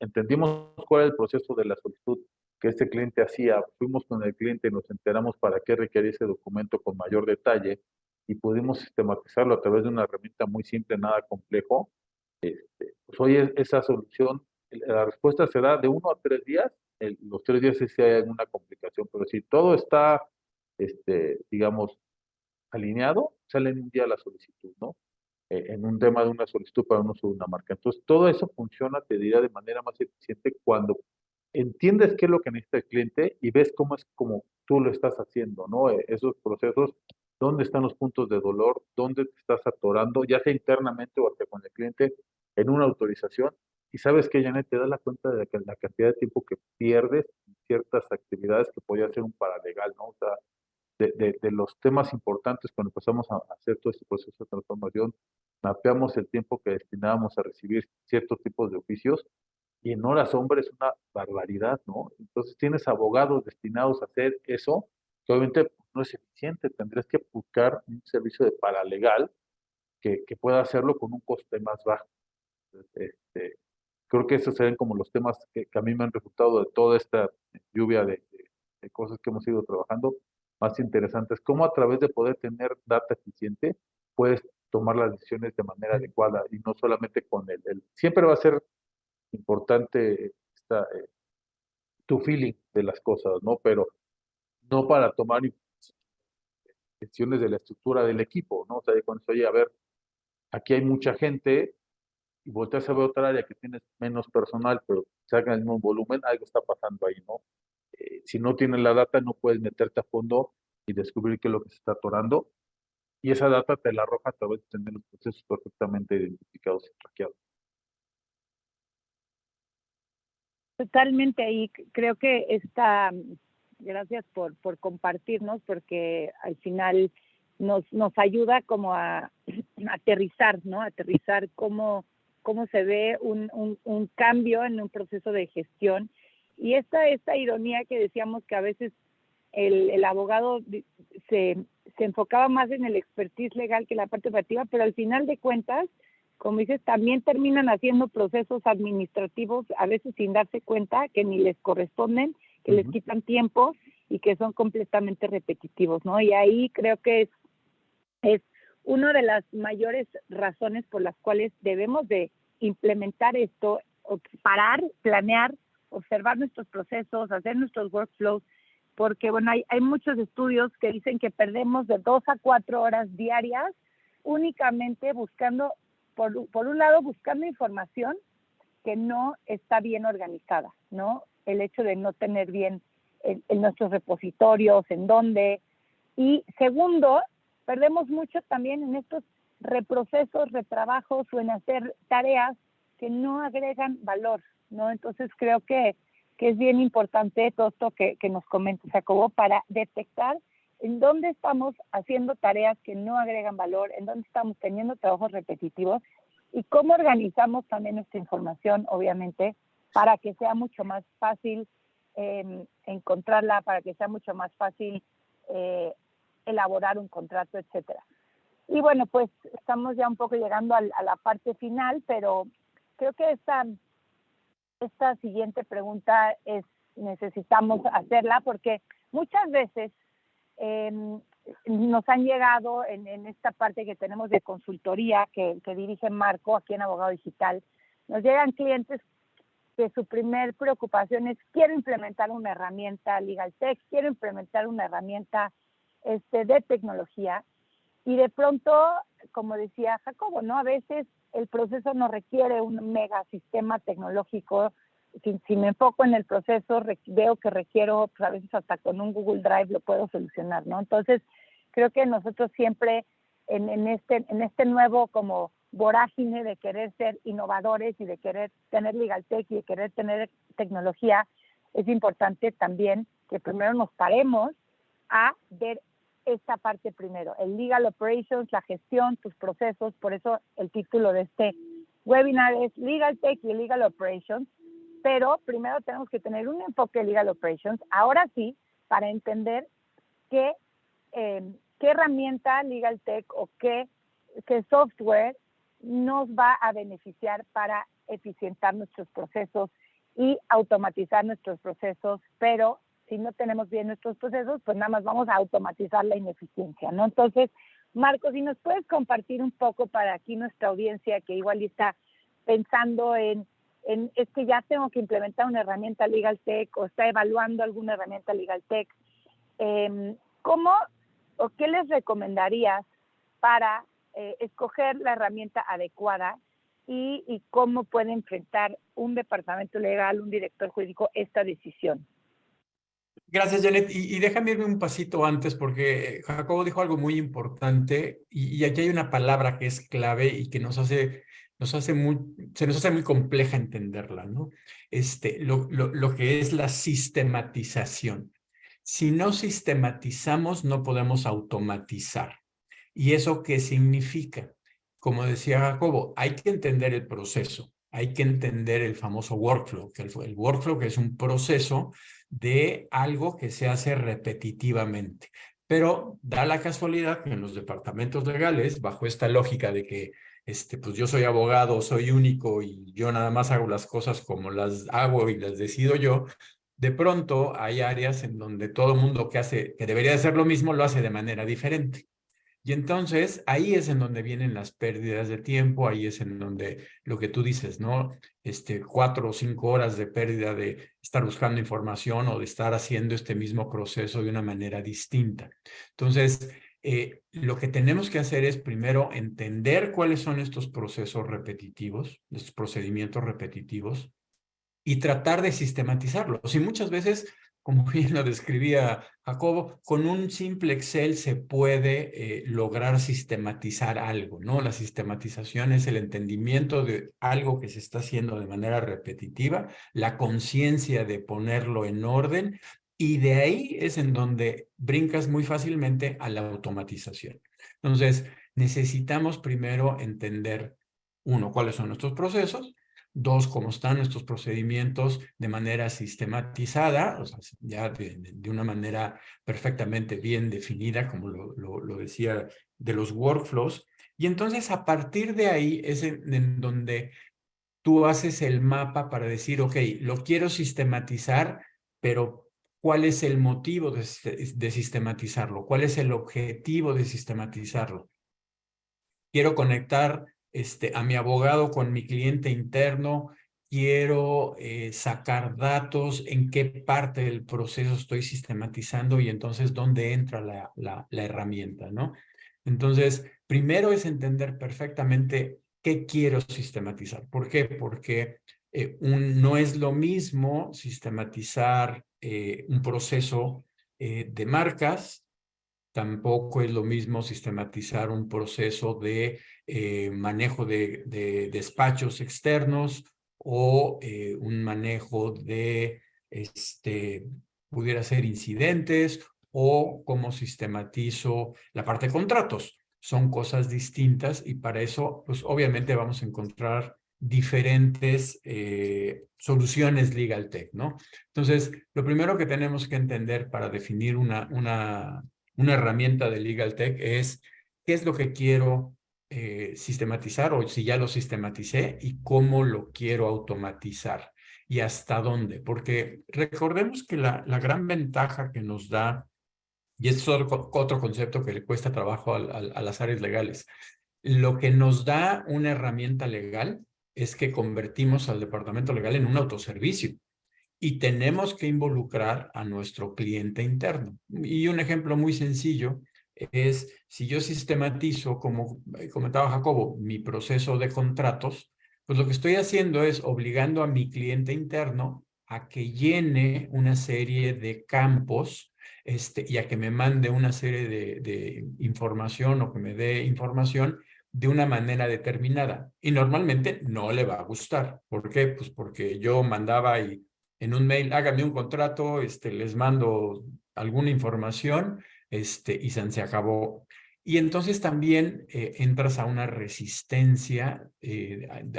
[SPEAKER 2] entendimos cuál era el proceso de la solicitud que este cliente hacía, fuimos con el cliente, nos enteramos para qué requería ese documento con mayor detalle y pudimos sistematizarlo a través de una herramienta muy simple, nada complejo. Pues hoy esa solución, la respuesta será de 1 a 3 días. Los 3 días es si hay alguna complicación, pero si todo está, digamos, alineado, sale en un día la solicitud, ¿no? En un tema de una solicitud para un uso de una marca. Entonces, todo eso funciona, te diría, de manera más eficiente cuando entiendes qué es lo que necesita el cliente y ves cómo es como tú lo estás haciendo, ¿no? Esos procesos, dónde están los puntos de dolor, dónde te estás atorando, ya sea internamente o hasta con el cliente, en una autorización. Y sabes que, Janet, te das la cuenta de la cantidad de tiempo que pierdes en ciertas actividades que podía ser un paralegal, ¿no? O sea, de los temas importantes cuando empezamos a hacer todo este proceso de transformación, mapeamos el tiempo que destinábamos a recibir ciertos tipos de oficios y en horas hombre es una barbaridad, ¿no? Entonces tienes abogados destinados a hacer eso, que obviamente pues, no es eficiente, tendrías que buscar un servicio de paralegal que pueda hacerlo con un coste más bajo. Este, Creo que esos serían como los temas que a mí me han resultado de toda esta lluvia de cosas que hemos ido trabajando más interesantes. Cómo a través de poder tener data eficiente puedes tomar las decisiones de manera adecuada y no solamente con siempre va a ser importante tu feeling de las cosas, ¿no? Pero no para tomar decisiones de la estructura del equipo, ¿no? O sea, cuando oye, a ver, aquí hay mucha gente y volteas a ver otra área que tienes menos personal, pero sacan el mismo volumen, algo está pasando ahí, ¿no? Si no tienes la data, no puedes meterte a fondo y descubrir qué es lo que se está atorando. Y esa data te la arroja a través de tener los procesos perfectamente identificados y traqueados.
[SPEAKER 1] Totalmente, y creo que gracias por compartirnos, porque al final nos ayuda como a aterrizar, ¿no? Aterrizar cómo se ve un cambio en un proceso de gestión. Y esta ironía que decíamos que a veces el abogado se enfocaba más en el expertise legal que la parte operativa, pero al final de cuentas, como dices, también terminan haciendo procesos administrativos, a veces sin darse cuenta que ni les corresponden, que les quitan tiempo y que son completamente repetitivos, ¿no? Y ahí creo que es una de las mayores razones por las cuales debemos de implementar esto, parar, planear, observar nuestros procesos, hacer nuestros workflows, porque bueno, hay muchos estudios que dicen que perdemos de 2 a 4 horas diarias únicamente buscando, por un lado, buscando información que no está bien organizada, ¿no? El hecho de no tener bien en nuestros repositorios, en dónde. Y segundo, perdemos mucho también en estos reprocesos, retrabajos o en hacer tareas que no agregan valor, ¿no? Entonces creo que es bien importante todo esto que nos comenta Jacobo para detectar en dónde estamos haciendo tareas que no agregan valor, en dónde estamos teniendo trabajos repetitivos y cómo organizamos también nuestra información, obviamente, para que sea mucho más fácil encontrarla, para que sea mucho más fácil elaborar un contrato, etcétera. Y bueno, pues estamos ya un poco llegando a la parte final, pero creo que esta siguiente pregunta necesitamos hacerla porque muchas veces nos han llegado en esta parte que tenemos de consultoría que dirige Marco aquí en Abogado Digital, nos llegan clientes que su primer preocupación es quiero implementar una herramienta Legal Tech, quiero implementar una herramienta de tecnología, y de pronto, como decía Jacobo, ¿no? A veces el proceso no requiere un mega sistema tecnológico. Si me enfoco en el proceso, veo que requiero, pues a veces hasta con un Google Drive lo puedo solucionar, ¿no? Entonces, creo que nosotros siempre en este nuevo como vorágine de querer ser innovadores y de querer tener Legal Tech y de querer tener tecnología, es importante también que primero nos paremos a ver esta parte primero, el Legal Operations, la gestión, tus procesos. Por eso el título de este webinar es Legal Tech y Legal Operations, pero primero tenemos que tener un enfoque de Legal Operations, ahora sí, para entender qué herramienta Legal Tech o qué software nos va a beneficiar para eficientar nuestros procesos y automatizar nuestros procesos, pero si no tenemos bien nuestros procesos, pues nada más vamos a automatizar la ineficiencia, ¿no? Entonces, Marco, si nos puedes compartir un poco para aquí nuestra audiencia que igual está pensando es que ya tengo que implementar una herramienta Legal Tech o está evaluando alguna herramienta Legal Tech, ¿cómo o qué les recomendarías para escoger la herramienta adecuada y cómo puede enfrentar un departamento legal, un director jurídico esta decisión?
[SPEAKER 3] Gracias, Janet. Y déjame irme un pasito antes porque Jacobo dijo algo muy importante y aquí hay una palabra que es clave y que se nos hace muy compleja entenderla, ¿no? Lo que es la sistematización. Si no sistematizamos, no podemos automatizar. ¿Y eso qué significa? Como decía Jacobo, hay que entender el proceso, hay que entender el famoso workflow, que el workflow que es un proceso de algo que se hace repetitivamente. Pero da la casualidad que en los departamentos legales, bajo esta lógica de que pues yo soy abogado, soy único y yo nada más hago las cosas como las hago y las decido yo, de pronto hay áreas en donde todo el mundo que debería hacer lo mismo, lo hace de manera diferente. Y entonces ahí es en donde vienen las pérdidas de tiempo, ahí es en donde lo que tú dices, ¿no? 4 o 5 horas de pérdida de estar buscando información o de estar haciendo este mismo proceso de una manera distinta. Entonces, lo que tenemos que hacer es primero entender cuáles son estos procesos repetitivos, estos procedimientos repetitivos, y tratar de sistematizarlos. Y muchas veces, como bien lo describía Jacobo, con un simple Excel se puede lograr sistematizar algo, ¿no? La sistematización es el entendimiento de algo que se está haciendo de manera repetitiva, la conciencia de ponerlo en orden, y de ahí es en donde brincas muy fácilmente a la automatización. Entonces, necesitamos primero entender, uno, cuáles son nuestros procesos. Dos, cómo están nuestros procedimientos de manera sistematizada, o sea, ya de una manera perfectamente bien definida, como lo decía, de los workflows. Y entonces a partir de ahí es en donde tú haces el mapa para decir, ok, lo quiero sistematizar, pero ¿cuál es el motivo de sistematizarlo? ¿Cuál es el objetivo de sistematizarlo? Quiero conectar a mi abogado con mi cliente interno, quiero sacar datos, en qué parte del proceso estoy sistematizando y entonces dónde entra la herramienta, ¿no? Entonces, primero es entender perfectamente qué quiero sistematizar. ¿Por qué? Porque no es lo mismo sistematizar un proceso de marcas. Tampoco es lo mismo sistematizar un proceso de manejo de despachos externos o un manejo de, pudiera ser incidentes, o cómo sistematizo la parte de contratos. Son cosas distintas y para eso, pues obviamente vamos a encontrar diferentes soluciones Legal Tech, ¿no? Entonces, lo primero que tenemos que entender para definir una herramienta de Legal Tech es qué es lo que quiero sistematizar, o si ya lo sistematicé, y cómo lo quiero automatizar y hasta dónde. Porque recordemos que la gran ventaja que nos da, y es otro concepto que le cuesta trabajo a las áreas legales, lo que nos da una herramienta legal es que convertimos al departamento legal en un autoservicio y tenemos que involucrar a nuestro cliente interno. Y un ejemplo muy sencillo es, si yo sistematizo, como comentaba Jacobo, mi proceso de contratos, pues lo que estoy haciendo es obligando a mi cliente interno a que llene una serie de campos y a que me mande una serie de información o que me dé información de una manera determinada. Y normalmente no le va a gustar. ¿Por qué? Pues porque yo mandaba y en un mail, háganme un contrato, les mando alguna información, y se acabó. Y entonces también entras a una resistencia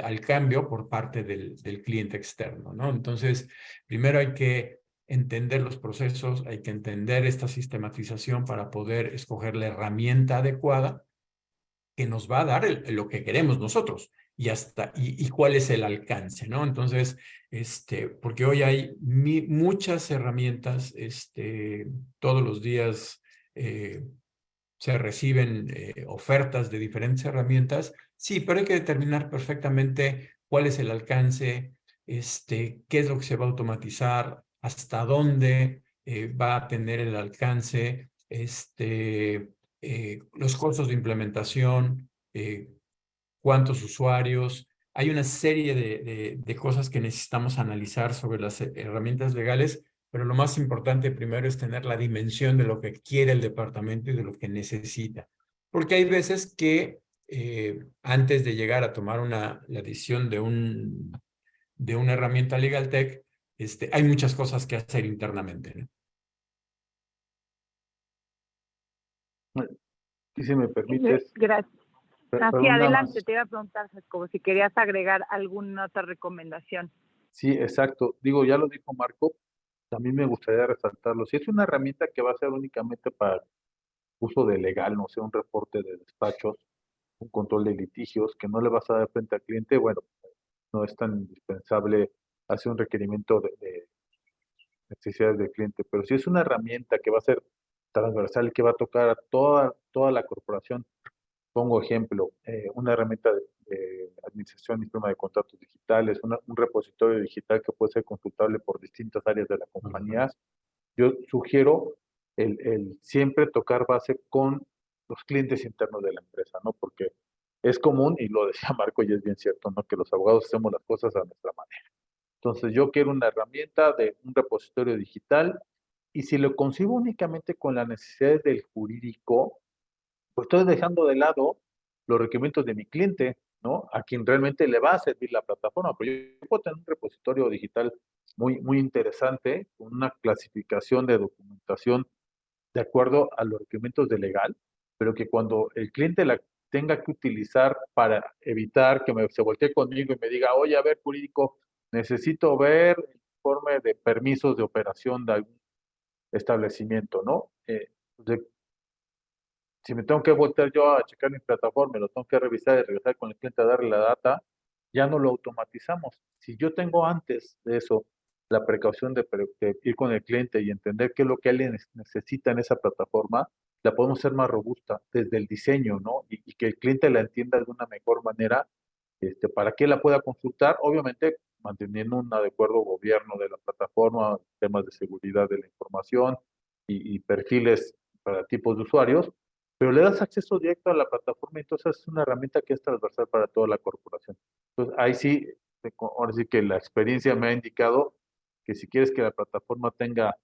[SPEAKER 3] al cambio por parte del cliente externo, ¿no? Entonces, primero hay que entender los procesos, hay que entender esta sistematización para poder escoger la herramienta adecuada que nos va a dar lo que queremos nosotros y cuál es el alcance, ¿no? Entonces, porque hoy hay muchas herramientas, todos los días se reciben ofertas de diferentes herramientas, sí, pero hay que determinar perfectamente cuál es el alcance, qué es lo que se va a automatizar, hasta dónde va a tener el alcance, los costos de implementación, cuántos usuarios. Hay una serie de cosas que necesitamos analizar sobre las herramientas legales, pero lo más importante primero es tener la dimensión de lo que quiere el departamento y de lo que necesita. Porque hay veces que antes de llegar a tomar la decisión de una herramienta Legal Tech, hay muchas cosas que hacer internamente, ¿no?
[SPEAKER 2] Y si me permites,
[SPEAKER 1] Gracias. Así,
[SPEAKER 2] perdón, nada
[SPEAKER 1] adelante,
[SPEAKER 2] más.
[SPEAKER 1] te iba a preguntar, como si querías agregar alguna otra recomendación.
[SPEAKER 2] Sí, exacto. Digo, ya lo dijo Marco, también me gustaría resaltarlo. Si es una herramienta que va a ser únicamente para uso de legal, no sé, un reporte de despachos, un control de litigios, que no le vas a dar frente al cliente, bueno, no es tan indispensable hacer un requerimiento de necesidades del cliente, pero si es una herramienta que va a ser transversal y que va a tocar a toda la corporación, pongo ejemplo, una herramienta de administración y firma de contratos digitales, un repositorio digital que puede ser consultable por distintas áreas de la compañía. Yo sugiero el siempre tocar base con los clientes internos de la empresa, ¿no? Porque es común, y lo decía Marco, y es bien cierto, ¿no? Que los abogados hacemos las cosas a nuestra manera. Entonces, yo quiero una herramienta de un repositorio digital, y si lo concibo únicamente con las necesidades del jurídico, pues estoy dejando de lado los requerimientos de mi cliente, ¿no? A quien realmente le va a servir la plataforma. Pero yo puedo tener un repositorio digital muy interesante, con una clasificación de documentación de acuerdo a los requerimientos de legal, pero que cuando el cliente la tenga que utilizar para evitar que se voltee conmigo y me diga, oye, a ver, jurídico, necesito ver el informe de permisos de operación de algún establecimiento, ¿no? De si me tengo que voltear yo a checar mi plataforma, lo tengo que revisar y regresar con el cliente a darle la data, ya no lo automatizamos. Si yo tengo antes de eso la precaución de ir con el cliente y entender qué es lo que él necesita en esa plataforma, la podemos hacer más robusta desde el diseño, ¿no? Y que el cliente la entienda de una mejor manera, para que la pueda consultar, obviamente manteniendo un adecuado gobierno de la plataforma, temas de seguridad de la información y perfiles para tipos de usuarios, pero le das acceso directo a la plataforma, entonces es una herramienta que es transversal para toda la corporación. Entonces, ahí sí, ahora sí que la experiencia me ha indicado que si quieres que la plataforma tenga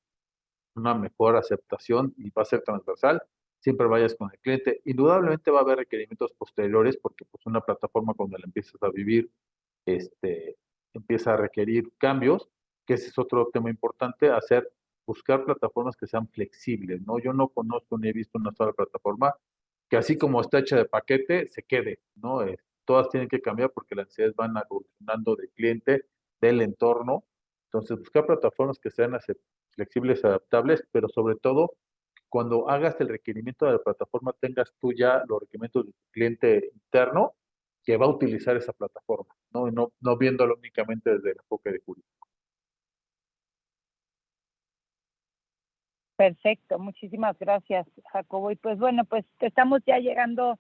[SPEAKER 2] una mejor aceptación y va a ser transversal, siempre vayas con el cliente. Indudablemente va a haber requerimientos posteriores porque pues una plataforma cuando la empiezas a vivir, este, empieza a requerir cambios, que ese es otro tema importante, buscar plataformas que sean flexibles, ¿no? Yo no conozco ni he visto una sola plataforma que así como está hecha de paquete, se quede, ¿no? Todas tienen que cambiar porque las necesidades van evolucionando del cliente, del entorno. Entonces, buscar plataformas que sean flexibles, adaptables, pero sobre todo, cuando hagas el requerimiento de la plataforma, tengas tú ya los requerimientos de tu cliente interno que va a utilizar esa plataforma, ¿no? Y no viéndolo únicamente desde el enfoque de jurídico.
[SPEAKER 1] Perfecto, muchísimas gracias, Jacobo. Y pues bueno, pues estamos ya llegando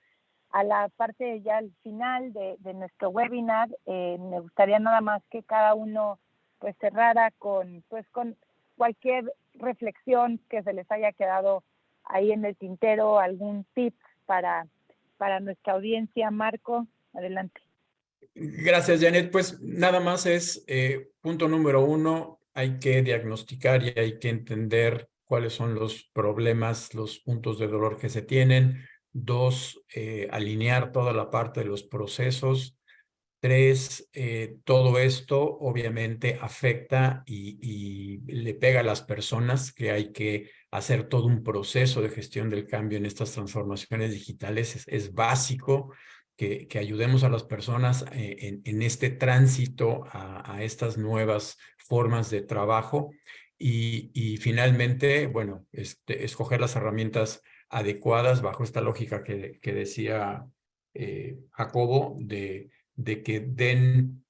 [SPEAKER 1] a la parte ya al final de nuestro webinar. Me gustaría nada más que cada uno pues cerrara con cualquier reflexión que se les haya quedado ahí en el tintero, algún tip para nuestra audiencia. Marco, adelante.
[SPEAKER 3] Gracias, Janet. Pues nada más es punto número 1, hay que diagnosticar y hay que entender cuáles son los problemas, los puntos de dolor que se tienen. 2, alinear toda la parte de los procesos. 3, todo esto obviamente afecta y le pega a las personas, que hay que hacer todo un proceso de gestión del cambio en estas transformaciones digitales. Es básico que ayudemos a las personas en este tránsito a estas nuevas formas de trabajo y finalmente, bueno, escoger las herramientas adecuadas bajo esta lógica que decía Jacobo de que den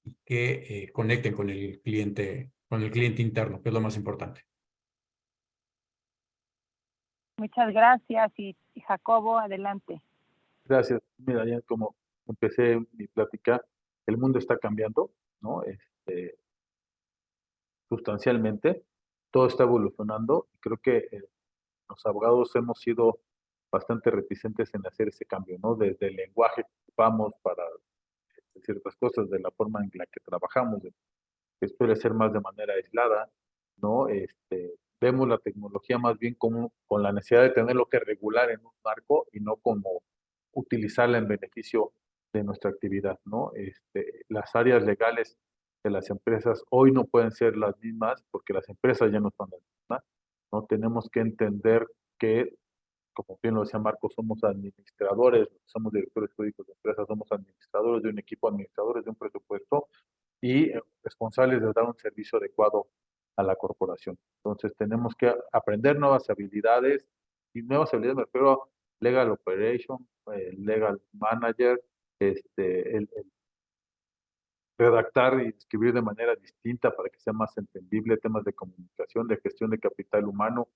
[SPEAKER 3] y que conecten con el cliente interno, que es lo más importante.
[SPEAKER 1] Muchas gracias y Jacobo, adelante.
[SPEAKER 2] Gracias. Mira, ya como empecé mi plática, el mundo está cambiando, ¿no? Sustancialmente, todo está evolucionando. Creo que los abogados hemos sido bastante reticentes en hacer ese cambio, ¿no? Desde el lenguaje que ocupamos para ciertas cosas, de la forma en la que trabajamos, que suele ser más de manera aislada, ¿no? Vemos la tecnología más bien como con la necesidad de tenerlo que regular en un marco y no como utilizarla en beneficio de nuestra actividad, ¿no? Las áreas legales de las empresas hoy no pueden ser las mismas porque las empresas ya no son las mismas, ¿no? Tenemos que entender que, como bien lo decía Marco, somos administradores, somos directores jurídicos de empresas, somos administradores de un equipo, administradores de un presupuesto y responsables de dar un servicio adecuado a la corporación. Entonces tenemos que aprender nuevas habilidades, y nuevas habilidades me refiero a legal operation, legal manager, el redactar y escribir de manera distinta para que sea más entendible, temas de comunicación, de gestión de capital humano,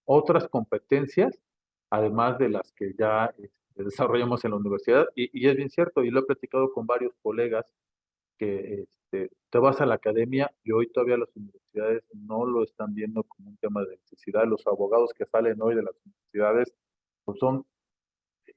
[SPEAKER 2] otras competencias, además de las que ya desarrollamos en la universidad. Y es bien cierto, y lo he platicado con varios colegas, que te vas a la academia y hoy todavía las universidades no lo están viendo como un tema de necesidad. Los abogados que salen hoy de las universidades pues son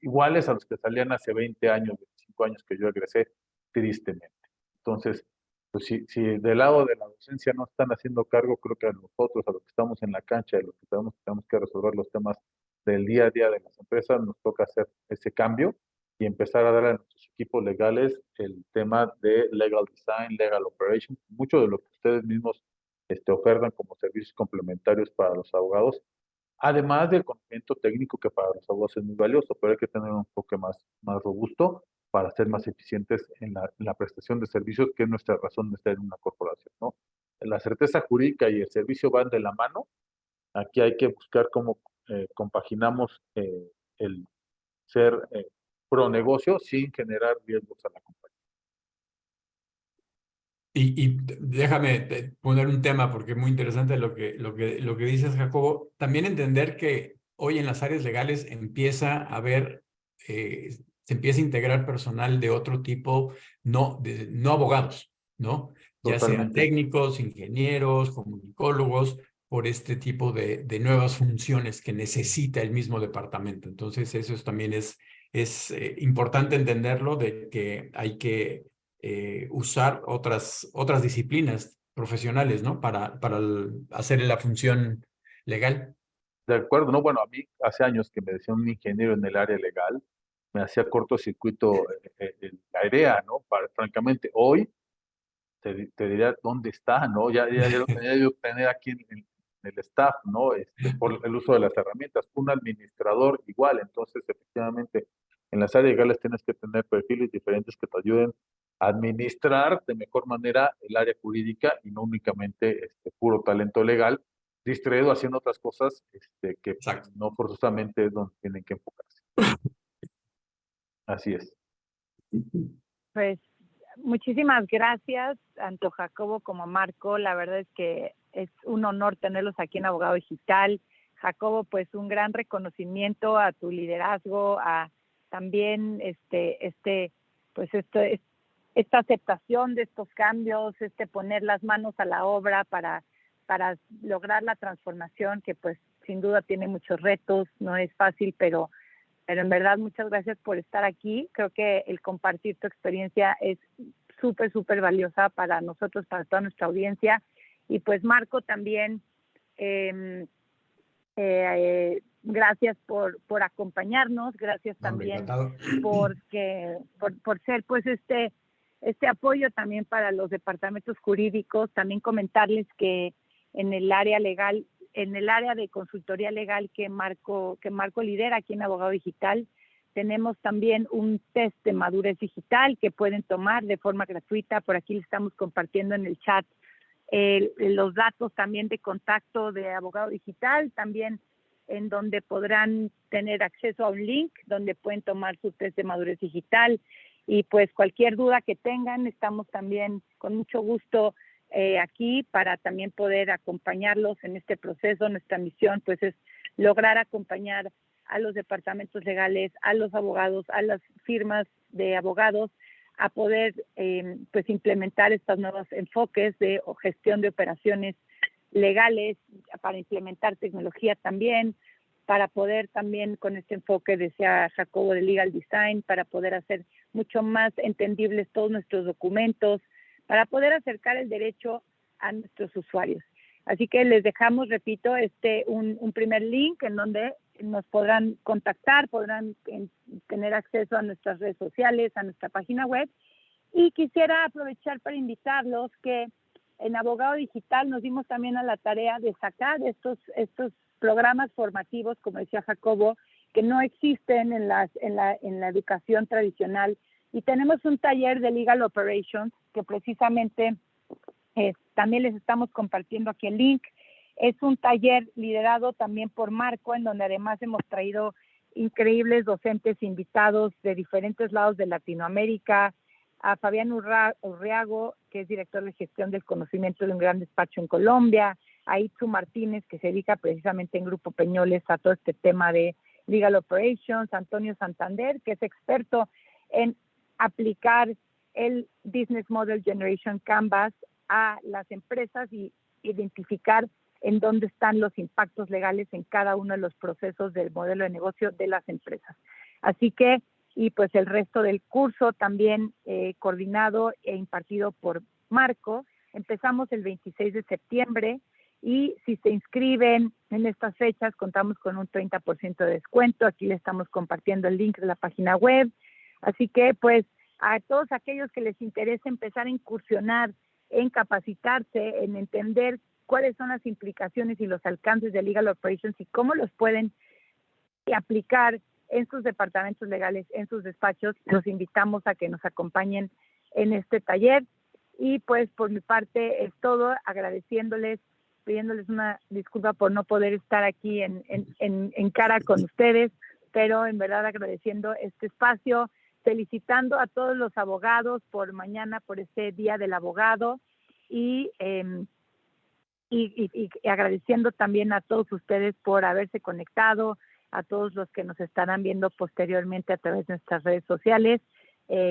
[SPEAKER 2] iguales a los que salían hace 20 años, 25 años que yo egresé, tristemente. Entonces, pues si del lado de la docencia no están haciendo cargo, creo que a nosotros, a los que estamos en la cancha, a los que tenemos que resolver los temas del día a día de las empresas, nos toca hacer ese cambio y empezar a dar a nuestros equipos legales el tema de legal design, legal operation, mucho de lo que ustedes mismos ofertan como servicios complementarios para los abogados, además del conocimiento técnico que para los abogados es muy valioso, pero hay que tener un enfoque más robusto para ser más eficientes en la prestación de servicios, que es nuestra razón de estar en una corporación, ¿no? La certeza jurídica y el servicio van de la mano. Aquí hay que buscar cómo compaginamos el ser pro negocio sin generar riesgos a la compañía.
[SPEAKER 3] Y déjame poner un tema porque es muy interesante lo que dices, Jacobo. También entender que hoy en las áreas legales empieza a haber, se empieza a integrar personal de otro tipo, no abogados, ¿no? Ya sean
[SPEAKER 2] Totalmente.
[SPEAKER 3] técnicos, ingenieros, comunicólogos, por este tipo de nuevas funciones que necesita el mismo departamento. Entonces, eso también es importante entenderlo, de que hay que usar otras disciplinas profesionales, ¿no? Para hacer la función legal.
[SPEAKER 2] De acuerdo, no, bueno, a mí hace años que me decía un ingeniero en el área legal, me hacía cortocircuito la idea, ¿no? Francamente, hoy te diría dónde está, ¿no? Ya lo tenía yo que tener aquí en el staff, ¿no? Por el uso de las herramientas. Un administrador igual, entonces efectivamente en las áreas legales tienes que tener perfiles diferentes que te ayuden a administrar de mejor manera el área jurídica y no únicamente puro talento legal, distraído haciendo otras cosas que
[SPEAKER 3] Exacto.
[SPEAKER 2] no forzosamente es donde tienen que enfocarse. Así es.
[SPEAKER 1] Pues muchísimas gracias, tanto Jacobo como Marco. La verdad es que es un honor tenerlos aquí en Abogado Digital. Jacobo, pues un gran reconocimiento a tu liderazgo, a también esta aceptación de estos cambios, poner las manos a la obra para lograr la transformación, que pues sin duda tiene muchos retos, no es fácil, pero en verdad muchas gracias por estar aquí. Creo que el compartir tu experiencia es súper, súper valiosa para nosotros, para toda nuestra audiencia. Y pues Marco también, gracias por acompañarnos, gracias también por ser pues este apoyo también para los departamentos jurídicos. También comentarles que en el área legal, en el área de consultoría legal que Marco lidera aquí en Abogado Digital, tenemos también un test de madurez digital que pueden tomar de forma gratuita. Por aquí les estamos compartiendo en el chat los datos también de contacto de Abogado Digital, también en donde podrán tener acceso a un link donde pueden tomar su test de madurez digital. Y pues cualquier duda que tengan, estamos también con mucho gusto aquí para también poder acompañarlos en este proceso. Nuestra misión pues es lograr acompañar a los departamentos legales, a los abogados, a las firmas de abogados a poder pues implementar estos nuevos enfoques de gestión de operaciones legales, para implementar tecnología también, para poder también con este enfoque, decía Jacobo, de legal design, para poder hacer mucho más entendibles todos nuestros documentos, para poder acercar el derecho a nuestros usuarios. Así que les dejamos, repito, un primer link en donde nos podrán contactar, podrán tener acceso a nuestras redes sociales, a nuestra página web. Y quisiera aprovechar para invitarlos que en Abogado Digital nos dimos también a la tarea de sacar estos programas formativos, como decía Jacobo, que no existen en la educación tradicional. Y tenemos un taller de Legal Operations que precisamente también les estamos compartiendo aquí el link. Es un taller liderado también por Marco, en donde además hemos traído increíbles docentes invitados de diferentes lados de Latinoamérica, a Fabián Urriago, que es director de gestión del conocimiento de un gran despacho en Colombia, a Itzu Martínez, que se dedica precisamente en Grupo Peñoles a todo este tema de Legal Operations, Antonio Santander, que es experto en aplicar el Business Model Generation Canvas a las empresas y identificar en dónde están los impactos legales en cada uno de los procesos del modelo de negocio de las empresas. Así que, y pues el resto del curso también coordinado e impartido por Marco. Empezamos el 26 de septiembre y si se inscriben en estas fechas contamos con un 30% de descuento. Aquí les estamos compartiendo el link de la página web. Así que pues a todos aquellos que les interese empezar a incursionar en capacitarse, en entender cuáles son las implicaciones y los alcances de Legal Operations y cómo los pueden aplicar en sus departamentos legales, en sus despachos, los invitamos a que nos acompañen en este taller. Y pues por mi parte es todo, agradeciéndoles, pidiéndoles una disculpa por no poder estar aquí en cara con ustedes, pero en verdad agradeciendo este espacio, felicitando a todos los abogados por mañana, por este Día del Abogado, y agradeciendo también a todos ustedes por haberse conectado, a todos los que nos estarán viendo posteriormente a través de nuestras redes sociales.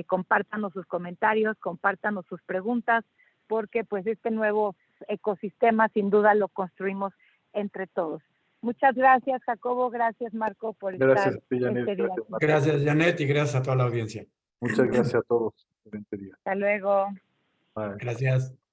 [SPEAKER 1] Compártanos sus comentarios, compártanos sus preguntas, porque pues este nuevo ecosistema sin duda lo construimos entre todos. Muchas gracias, Jacobo, gracias, Marco, por estar
[SPEAKER 2] a ti, Janet,
[SPEAKER 1] este día.
[SPEAKER 3] Gracias, Janet, y gracias a toda la audiencia.
[SPEAKER 2] Muchas gracias a todos. Excelente día.
[SPEAKER 1] Hasta luego.
[SPEAKER 2] Bye.
[SPEAKER 3] Gracias.